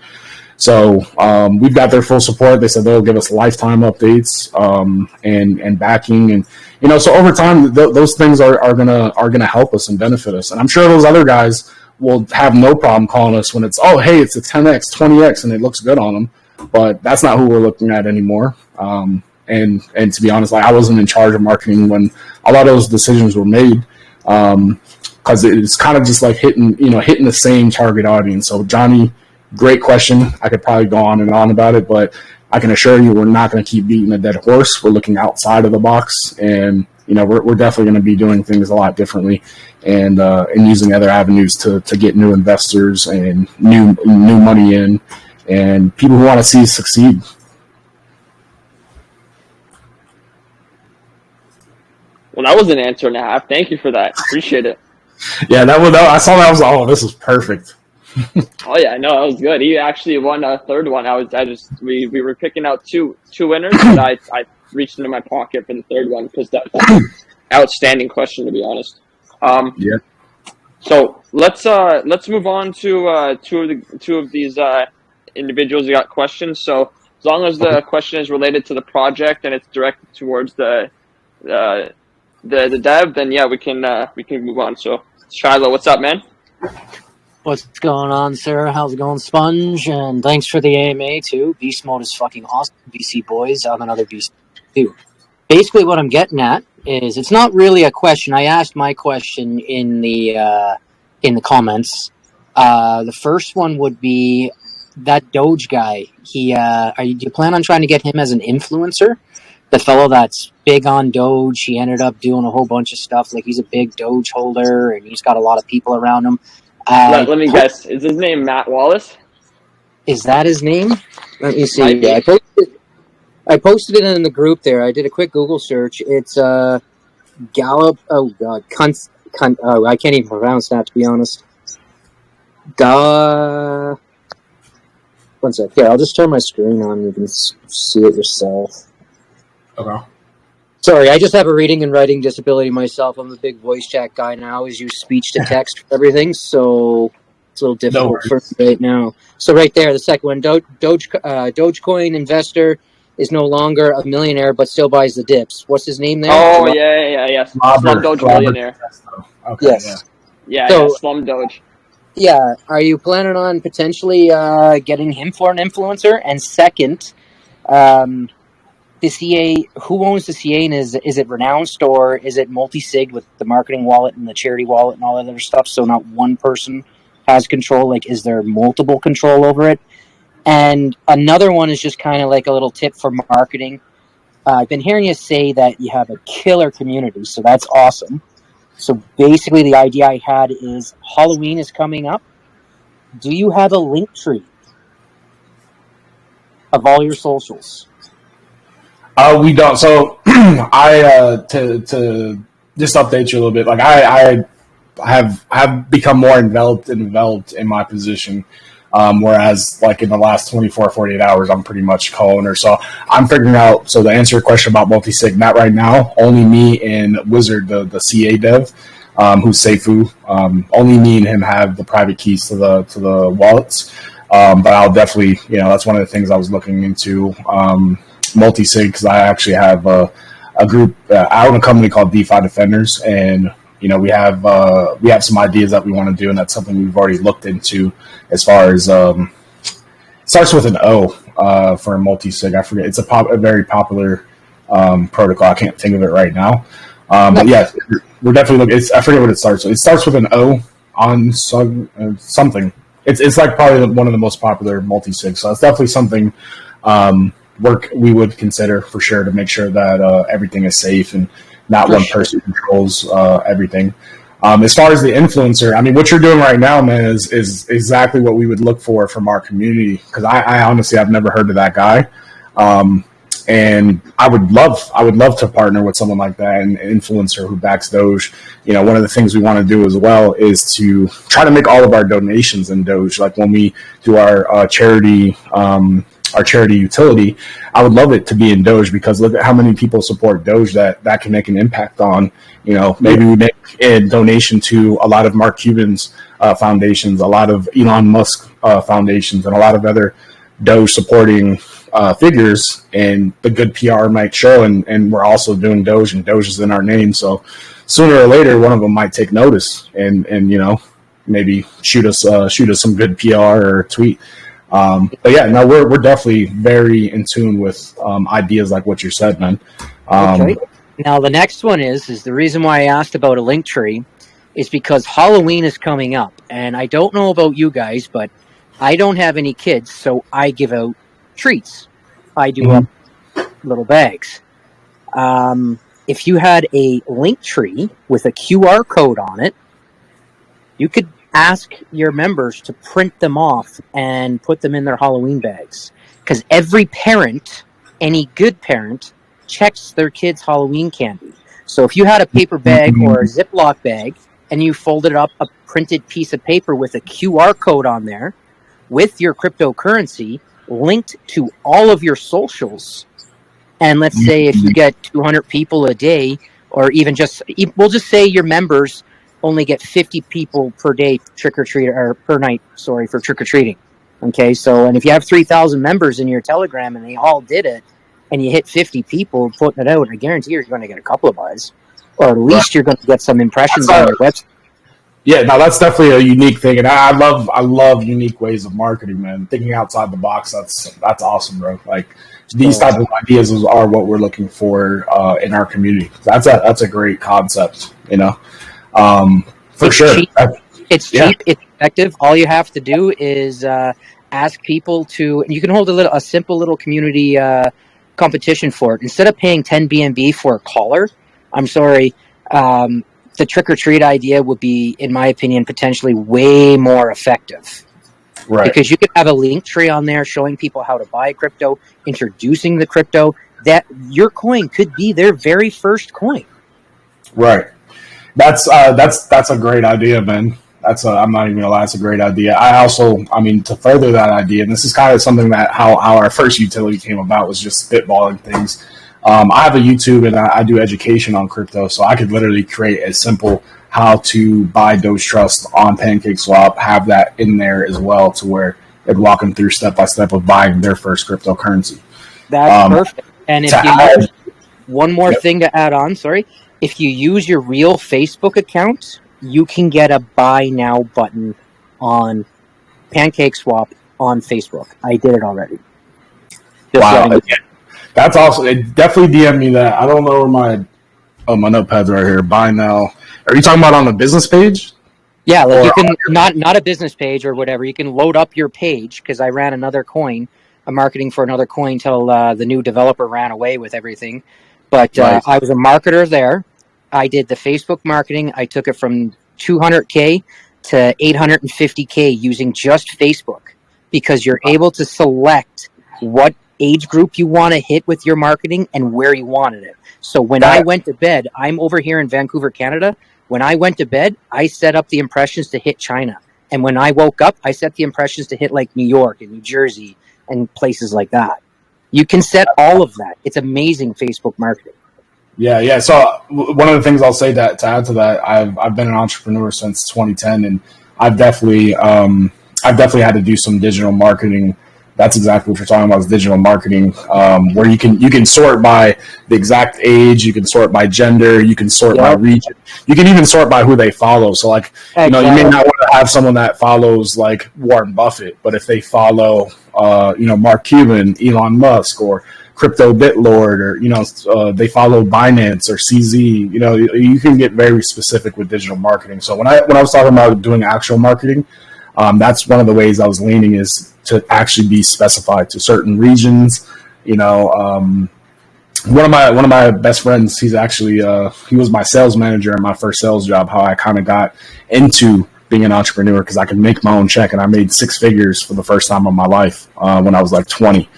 So we've got their full support. They said they'll give us lifetime updates and backing, and so over time, those things are gonna help us and benefit us. And I'm sure those other guys will have no problem calling us when it's, oh, hey, it's a 10x, 20x, and it looks good on them. But that's not who we're looking at anymore. And to be honest, I wasn't in charge of marketing when a lot of those decisions were made. Because it's kind of just like hitting the same target audience. So Johnny, great question. I could probably go on and on about it, but I can assure you we're not going to keep beating a dead horse. We're looking outside of the box, and we're definitely going to be doing things a lot differently, and using other avenues to get new investors and new money in, and people who want to see us succeed. Well, that was an answer and a half. Thank you for that. Appreciate it. Yeah, I saw that was this was perfect. Oh yeah, no, that was good. He actually won a third one. We were picking out two winners, but I reached into my pocket for the third one because that was an outstanding question, to be honest. Yeah. So let's move on to two of these individuals who got questions. So as long as the question is related to the project and it's directed towards the dev, then yeah, we can move on. So Shiloh, what's up, man? What's going on, sir? How's it going, Sponge? And thanks for the AMA too. Beast mode is fucking awesome, BC boys. I'm another beast too. Basically, what I'm getting at is it's not really a question. I asked my question in the comments. The first one would be that Doge guy. Do you plan on trying to get him as an influencer? The fellow that's big on Doge, he ended up doing a whole bunch of stuff. Like, he's a big Doge holder, and he's got a lot of people around him. Let me guess. Is his name Matt Wallace? Is that his name? Let me see. Yeah, I posted it in the group there. I did a quick Google search. It's Gallup. Oh God, oh, I can't even pronounce that, to be honest. One sec. Here, I'll just turn my screen on. You can see it yourself. Okay. Sorry, I just have a reading and writing disability myself. I'm a big voice chat guy now. I always use speech to text for everything, so it's a little difficult for me right now. So right there, the second one, Dogecoin investor is no longer a millionaire, but still buys the dips. What's his name there? Oh, yeah. Slum Doge millionaire. Okay, yes. Yeah, Slum Doge. Yeah, are you planning on potentially getting him for an influencer? And second, the CA, who owns the CA, and is it renounced, or is it multi-sig with the marketing wallet and the charity wallet and all that other stuff, so not one person has control? Like, is there multiple control over it? And another one is just kind of like a little tip for marketing. I've been hearing you say that you have a killer community, so that's awesome. So basically the idea I had is Halloween is coming up. Do you have a link tree of all your socials? We don't. So I to just update you a little bit. Like I have become more enveloped in my position. Whereas like in the last 24, 48 hours, I'm pretty much co-owner. So I'm figuring out, so to answer your question about multi-sig, not right now, only me and Wizard, the CA dev, who's Seifu, only me and him have the private keys to the wallets. But I'll definitely, that's one of the things I was looking into, multi-sig, because I actually have a group, I own a company called DeFi Defenders, and we have some ideas that we want to do, and that's something we've already looked into as far as it starts with an O for a multi-sig. I forget. It's a very popular protocol. I can't think of it right now. But yeah, we're definitely looking. I forget what it starts with. It starts with an O on something. It's like probably one of the most popular multi-sig. So it's definitely something work we would consider for sure, to make sure that everything is safe and not one person controls everything. As far as the influencer, I mean, what you're doing right now, man, is exactly what we would look for from our community. Because I honestly, I've never heard of that guy. And I would love to partner with someone like that, an influencer who backs Doge. One of the things we want to do as well is to try to make all of our donations in Doge. Like when we do our charity utility, I would love it to be in Doge, because look at how many people support Doge that can make an impact on. Maybe we make a donation to a lot of Mark Cuban's foundations, a lot of Elon Musk foundations, and a lot of other Doge supporting figures, and the good PR might show, and we're also doing Doge, and Doge is in our name. So sooner or later, one of them might take notice and maybe shoot us some good PR or tweet. But yeah, no, we're definitely very in tune with ideas like what you said, man. Okay. Now the next one is the reason why I asked about a link tree is because Halloween is coming up, and I don't know about you guys, but I don't have any kids, so I give out treats. I do up little bags. If you had a link tree with a QR code on it, you could ask your members to print them off and put them in their Halloween bags. Because every parent, any good parent, checks their kids' Halloween candy. So if you had a paper bag or a Ziploc bag and you folded up a printed piece of paper with a QR code on there with your cryptocurrency linked to all of your socials, and let's say if you get 200 people a day, or even we'll just say your members only get 50 people per day trick-or-treat, or per night, sorry, for trick-or-treating. Okay, so, and if you have 3,000 members in your Telegram and they all did it, and you hit 50 people putting it out, I guarantee you're going to get a couple of buys, or at least you're going to get some impressions on your website. Yeah, no, that's definitely a unique thing, and I love unique ways of marketing, man. Thinking outside the box, that's awesome, bro. Like these type of ideas are what we're looking for in our community. That's a great concept, for sure. Cheap. It's cheap. It's effective. All you have to do is ask people to. You can hold a simple little community competition for it. Instead of paying 10 BNB for a caller, I'm sorry. The trick-or-treat idea would be, in my opinion, potentially way more effective. Right. Because you could have a link tree on there showing people how to buy crypto, introducing the crypto, that your coin could be their very first coin. Right. That's a great idea, man. I'm not even gonna lie, it's a great idea. To further that idea, and this is kind of something that how our first utility came about, was just spitballing things. I have a YouTube and I do education on crypto, so I could literally create a simple how to buy Dogetrust on PancakeSwap, have that in there as well, to where it'd walk them through step by step of buying their first cryptocurrency. That's perfect. And if you use one more thing to add on, if you use your real Facebook account, you can get a buy now button on PancakeSwap on Facebook. I did it already. Wow. That's awesome. Definitely DM me that. I don't know where my notepad's right here. Buy now. Are you talking about on the business page? Yeah, like you can not a business page or whatever. You can load up your page, because I ran another coin, a marketing for another coin till the new developer ran away with everything. But right. I was a marketer there. I did the Facebook marketing. I took it from 200K to 850K using just Facebook, because you're able to select what age group you want to hit with your marketing and where you wanted it. So when I went to bed, I'm over here in Vancouver, Canada. When I went to bed, I set up the impressions to hit China. And when I woke up, I set the impressions to hit like New York and New Jersey and places like that. You can set all of that. It's amazing Facebook marketing. Yeah. So one of the things I'll say to add to that, I've been an entrepreneur since 2010, and I've definitely had to do some digital marketing. That's exactly what you're talking about, is digital marketing, where you can sort by the exact age, you can sort by gender, you can sort by region, you can even sort by who they follow. So like, you may not want to have someone that follows like Warren Buffett, but if they follow, Mark Cuban, Elon Musk, or Crypto Bitlord, or they follow Binance or CZ, you can get very specific with digital marketing. So when I was talking about doing actual marketing, that's one of the ways I was leaning, is to actually be specified to certain regions. One of my best friends, he's actually he was my sales manager in my first sales job. How I kind of got into being an entrepreneur because I could make my own check, and I made 6 figures for the first time in my life when I was like 20.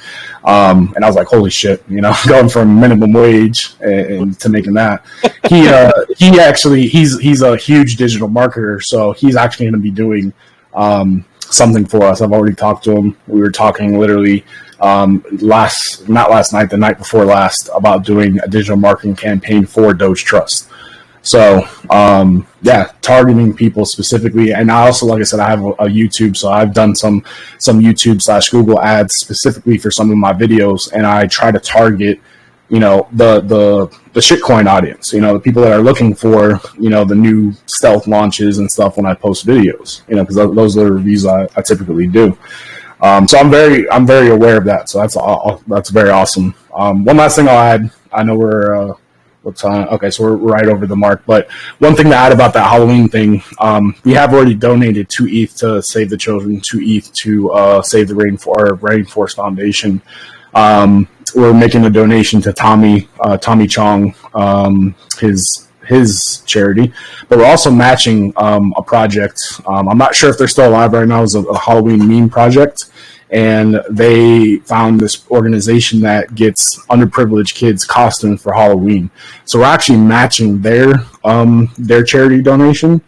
And I was like, holy shit, going from minimum wage and to making that. He's a huge digital marketer, so he's actually going to be doing something for us. I've already talked to him. We were talking literally not last night, the night before last, about doing a digital marketing campaign for Dogetrust. So, targeting people specifically. And I also, like I said, I have a YouTube, so I've done some YouTube/Google ads specifically for some of my videos, and I try to target, the shitcoin audience, the people that are looking for, the new stealth launches and stuff when I post videos, because those are the reviews I typically do. So I'm very aware of that. So that's very awesome. One last thing I'll add. I know we're okay, so we're right over the mark. But one thing to add about that Halloween thing, we have already donated 2 ETH to Save the Children, 2 ETH to Save the Rainforest Foundation. We're making a donation to Tommy Chong, his charity, but we're also matching a project. I'm not sure if they're still alive right now. It's a Halloween meme project. And they found this organization that gets underprivileged kids costumes for Halloween. So we're actually matching their charity donation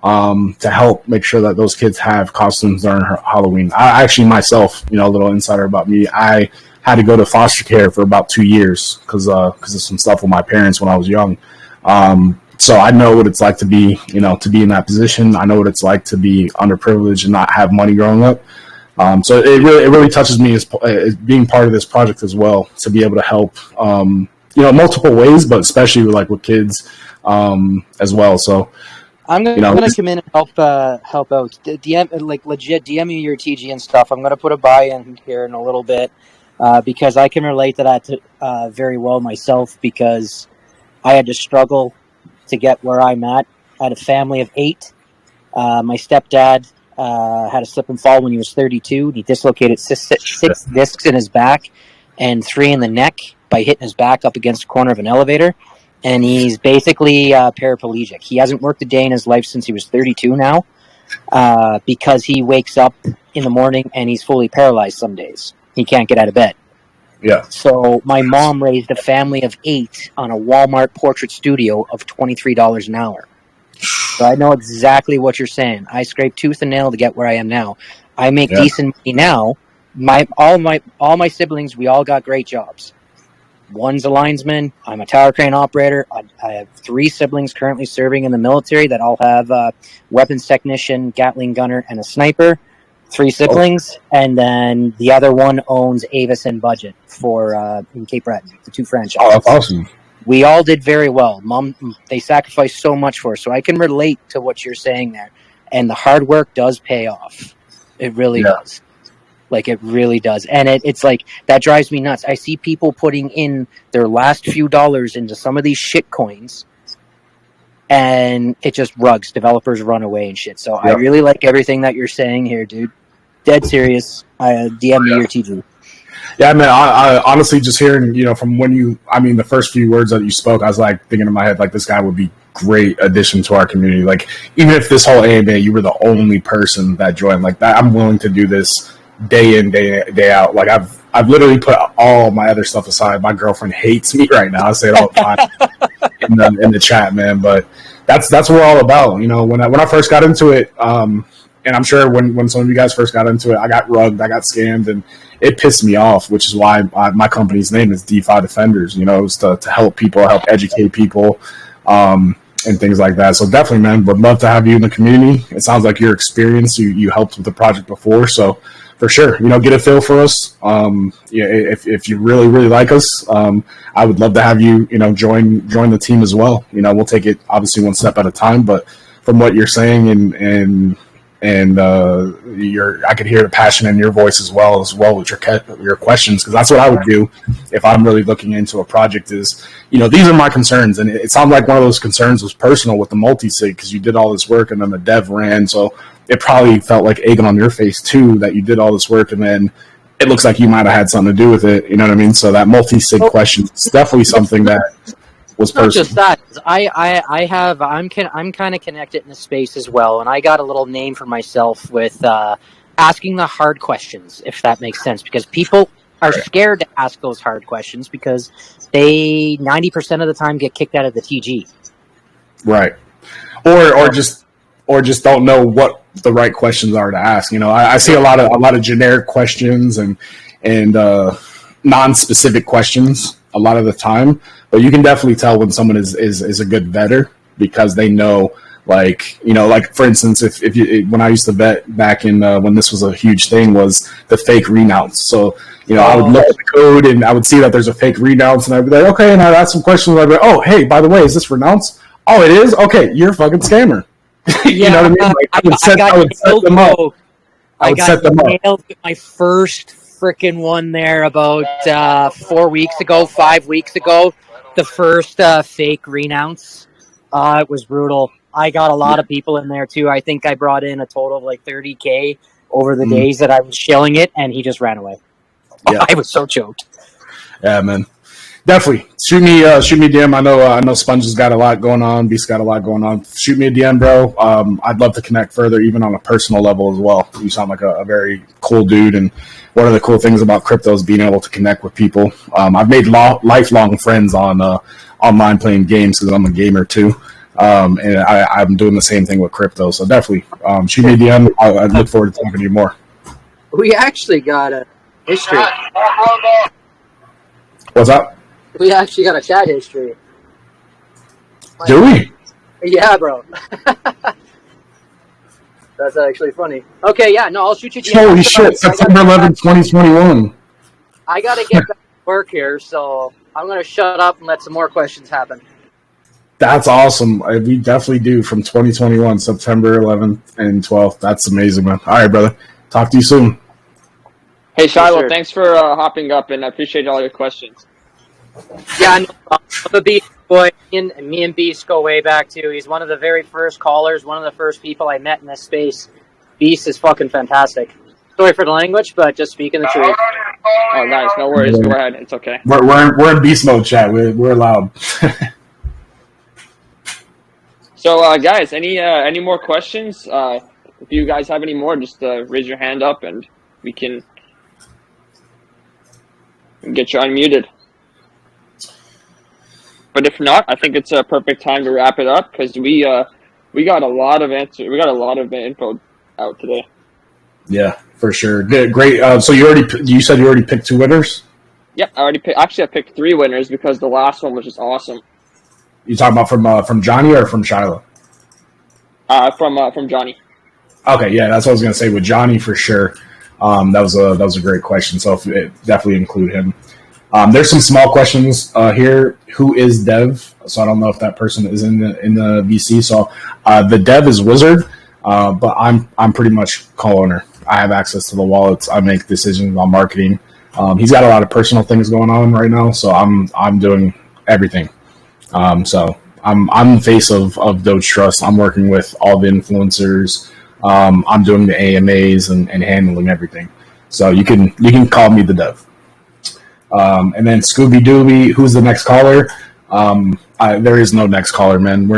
to help make sure that those kids have costumes during Halloween. I actually myself, a little insider about me, I had to go to foster care for about 2 years because of some stuff with my parents when I was young. So I know what it's like to be in that position. I know what it's like to be underprivileged and not have money growing up. So it really touches me as being part of this project as well, to be able to help, multiple ways, but especially with kids, as well. So I'm gonna come in and help out. Legit DM me your TG and stuff. I'm gonna put a buy-in here in a little bit, because I can relate to that very well myself, because I had to struggle to get where I'm at. I had a family of 8. My stepdad had a slip and fall when he was 32. He dislocated 6 discs in his back and 3 in the neck by hitting his back up against the corner of an elevator. And he's basically paraplegic. He hasn't worked a day in his life since he was 32 now, because he wakes up in the morning and he's fully paralyzed some days. He can't get out of bed. Yeah. So my mom raised a family of 8 on a Walmart portrait studio of $23 an hour. So I know exactly what you're saying. I scraped tooth and nail to get where I am now. I make decent money now. All my siblings, we all got great jobs. One's a linesman. I'm a tower crane operator. I have 3 siblings currently serving in the military that all have weapons technician, Gatling gunner, and a sniper. 3 siblings, and then the other one owns Avis and Budget for in Cape Breton, the 2 franchises. Oh, that's awesome. We all did very well. Mom, they sacrificed so much for us, so I can relate to what you're saying there. And the hard work does pay off. It really does. It really does. And it's like, that drives me nuts. I see people putting in their last few dollars into some of these shit coins, and it just rugs. Developers run away and shit. So I really like everything that you're saying here, dude. Dead serious. DM me your TG. Yeah, man, I honestly, just hearing, from the first few words that you spoke, I was thinking in my head, this guy would be great addition to our community. Even if this whole AMA, you were the only person that joined, that, I'm willing to do this day in, day out. I've literally put all my other stuff aside. My girlfriend hates me right now. I say it all the time in the chat, man, but that's what we're all about. When I first got into it, and I'm sure when some of you guys first got into it, I got rugged, I got scammed, and it pissed me off, which is why my company's name is DeFi Defenders. It was to help people, help educate people, and things like that. So definitely, man, would love to have you in the community. It sounds like your experience, you helped with the project before, so for sure, get a feel for us. If you really, really like us, I would love to have you, join the team as well. We'll take it obviously one step at a time, but from what you're saying and I could hear the passion in your voice as well with your questions, because that's what I would do if I'm really looking into a project. Is these are my concerns, and it sounds like one of those concerns was personal with the multi-sig, because you did all this work and then the dev ran, so it probably felt like egg on your face too that you did all this work and then it looks like you might have had something to do with it. You know what I mean? So that multi-sig question is definitely something that was Not personal. just that. I'm kind of connected in the space as well, and I got a little name for myself with asking the hard questions, if that makes sense, because people are scared to ask those hard questions because they 90% of the time get kicked out of the TG. Right. Or just don't know what the right questions are to ask. You know, I see a lot of generic questions and non-specific questions a lot of the time, but you can definitely tell when someone is a good vetter because they know, like, you know, like for instance, if you, when I used to vet back in when this was a huge thing, was the fake renounce. So, you know, I would look at the code and I would see that there's a fake renounce and I'd be like, okay, and I'd ask some questions. I'd be like, oh, hey, by the way, is this renounce? Oh, it is? Okay, you're a fucking scammer. You know what I mean? Like, I would set them up. I would set them up. Nailed with my first freaking one there about 4 weeks ago, 5 weeks ago. The first fake renounce. It was brutal. I got a lot of people in there too. I think I brought in a total of like 30K over the days that I was shilling it, and he just ran away. Yeah. I was so choked. Yeah, man. Definitely. Shoot me DM. I know Sponge has got a lot going on. Beast got a lot going on. Shoot me a DM, bro. I'd love to connect further, even on a personal level as well. You sound like a very cool dude, and one of the cool things about crypto is being able to connect with people. I've made lifelong friends on online playing games because I'm a gamer too. And I'm doing the same thing with crypto. So definitely shoot me a DM. I'd look forward to talking to you more. We actually got a history. What's up? We actually got a chat history. Do we? Yeah, bro. That's actually funny. Okay, yeah, no, I'll shoot you. Holy shit, September 11th, 2021. I got to get back to work here, so I'm going to shut up and let some more questions happen. That's awesome. We definitely do from 2021, September 11th and 12th. That's amazing, man. All right, brother. Talk to you soon. Hey, Shiloh, thanks for hopping up, and I appreciate all your questions. Yeah, no problem. I'm a Beast boy, and me and Beast go way back too. He's one of the very first callers, one of the first people I met in this space. Beast is fucking fantastic. Sorry for the language, but just speaking the truth. Oh, nice. No worries. Go ahead. It's okay. We're in beast mode, chat. We're allowed. So, guys, any more questions? If you guys have any more, just raise your hand up, and we can get you unmuted. But if not, I think it's a perfect time to wrap it up because we got a lot of info out today. Yeah, for sure. Great. So you said you already picked 2 winners? Yep, I picked 3 winners because the last one was just awesome. You talking about from Johnny or from Shiloh? From Johnny. Okay, yeah, that's what I was gonna say with Johnny for sure. That was a great question. So definitely include him. There's some small questions here. Who is Dev? So I don't know if that person is in the VC. So the Dev is Wizard, but I'm pretty much co-owner. I have access to the wallets. I make decisions on marketing. He's got a lot of personal things going on right now, so I'm doing everything. So I'm the face of Dogetrust. I'm working with all the influencers. I'm doing the AMAs and handling everything. So you can call me the Dev. And then Scooby Dooby, who's the next caller? There is no next caller, man.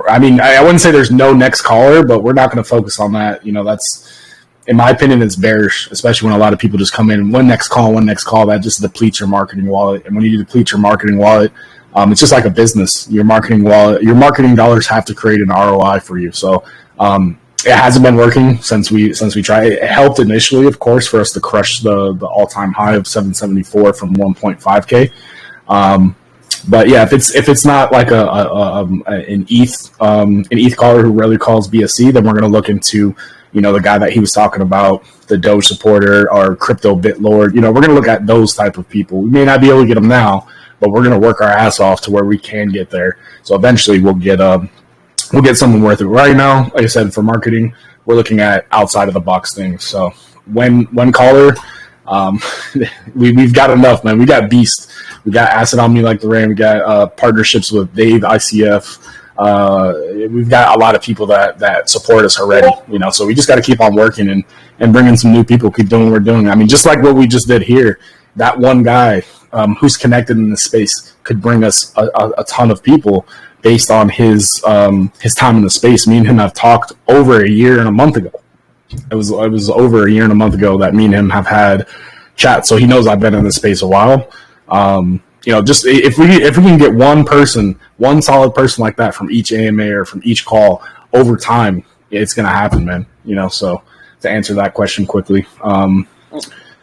I wouldn't say there's no next caller, but we're not going to focus on that. You know, that's, in my opinion, it's bearish, especially when a lot of people just come in, one next call. That just depletes your marketing wallet. And when you deplete your marketing wallet, it's just like a business. Your marketing wallet, your marketing dollars have to create an ROI for you. So, it hasn't been working since we tried. It helped initially, of course, for us to crush the all-time high of 774 from 1.5K. But yeah, if it's not like an ETH caller who rarely calls BSC, then we're going to look into, you know, the guy that he was talking about, the Doge supporter or crypto bit lord. You know, we're going to look at those type of people. We may not be able to get them now, but we're going to work our ass off to where we can get there. So eventually we'll get something worth it. Right now, like I said, for marketing, we're looking at outside of the box things. So when caller, we've got enough, man. We got Beast. We got Acid on Me Like the Rain. We got partnerships with Dave, ICF. We've got a lot of people that support us already, you know, so we just got to keep on working and bring in some new people, keep doing what we're doing. I mean, just like what we just did here, that one guy who's connected in the space, could bring us a ton of people based on his time in the space. Me and him have talked over a year and a month ago. It was over a year and a month ago that me and him have had chat. So he knows I've been in this space a while. Just if we can get one solid person like that from each AMA or from each call over time, it's gonna happen, man. So to answer that question quickly,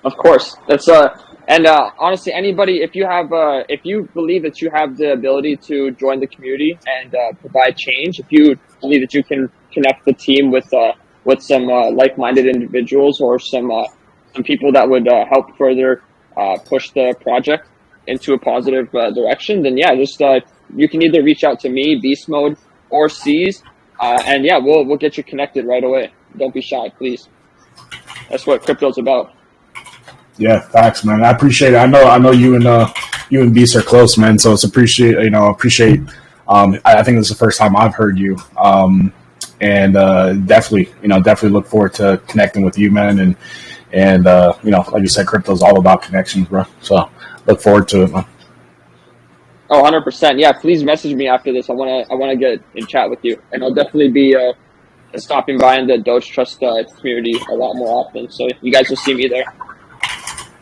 of course, that's honestly, anybody, if you believe that you have the ability to join the community and provide change, if you believe that you can connect the team with some like-minded individuals or some people that would help further push the project into a positive direction, then you can either reach out to me, Beast Mode, or C's, and we'll get you connected right away. Don't be shy, please. That's what crypto's about. Yeah, facts, man. I appreciate it. I know you and Beast are close, man. So it's appreciate. I think this is the first time I've heard you, and definitely look forward to connecting with you, man. And like you said, crypto's all about connections, bro. So look forward to it, man. Oh, 100%. Yeah, please message me after this. I wanna get in chat with you, and I'll definitely be stopping by in the Dogetrust community a lot more often. So you guys will see me there.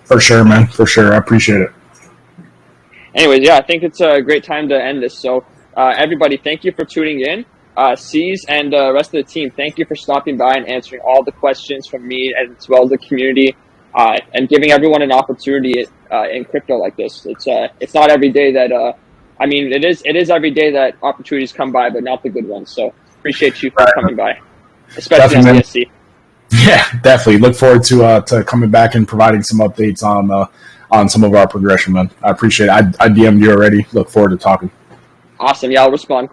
For sure, man. For sure. I appreciate it. Anyways, I think it's a great time to end this. So everybody, thank you for tuning in. C's and the rest of the team, thank you for stopping by and answering all the questions from me as well as the community, and giving everyone an opportunity in crypto like this. It's not every day that it is every day that opportunities come by, but not the good ones. So appreciate you for coming by, especially on BSC. Yeah, definitely. Look forward to coming back and providing some updates on some of our progression, man. I appreciate it. I DM'd you already. Look forward to talking. Awesome. Yeah, I'll respond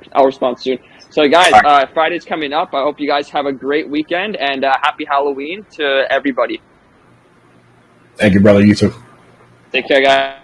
soon. So guys, Friday's coming up. I hope you guys have a great weekend and happy Halloween to everybody. Thank you, brother. You too. Take care, guys.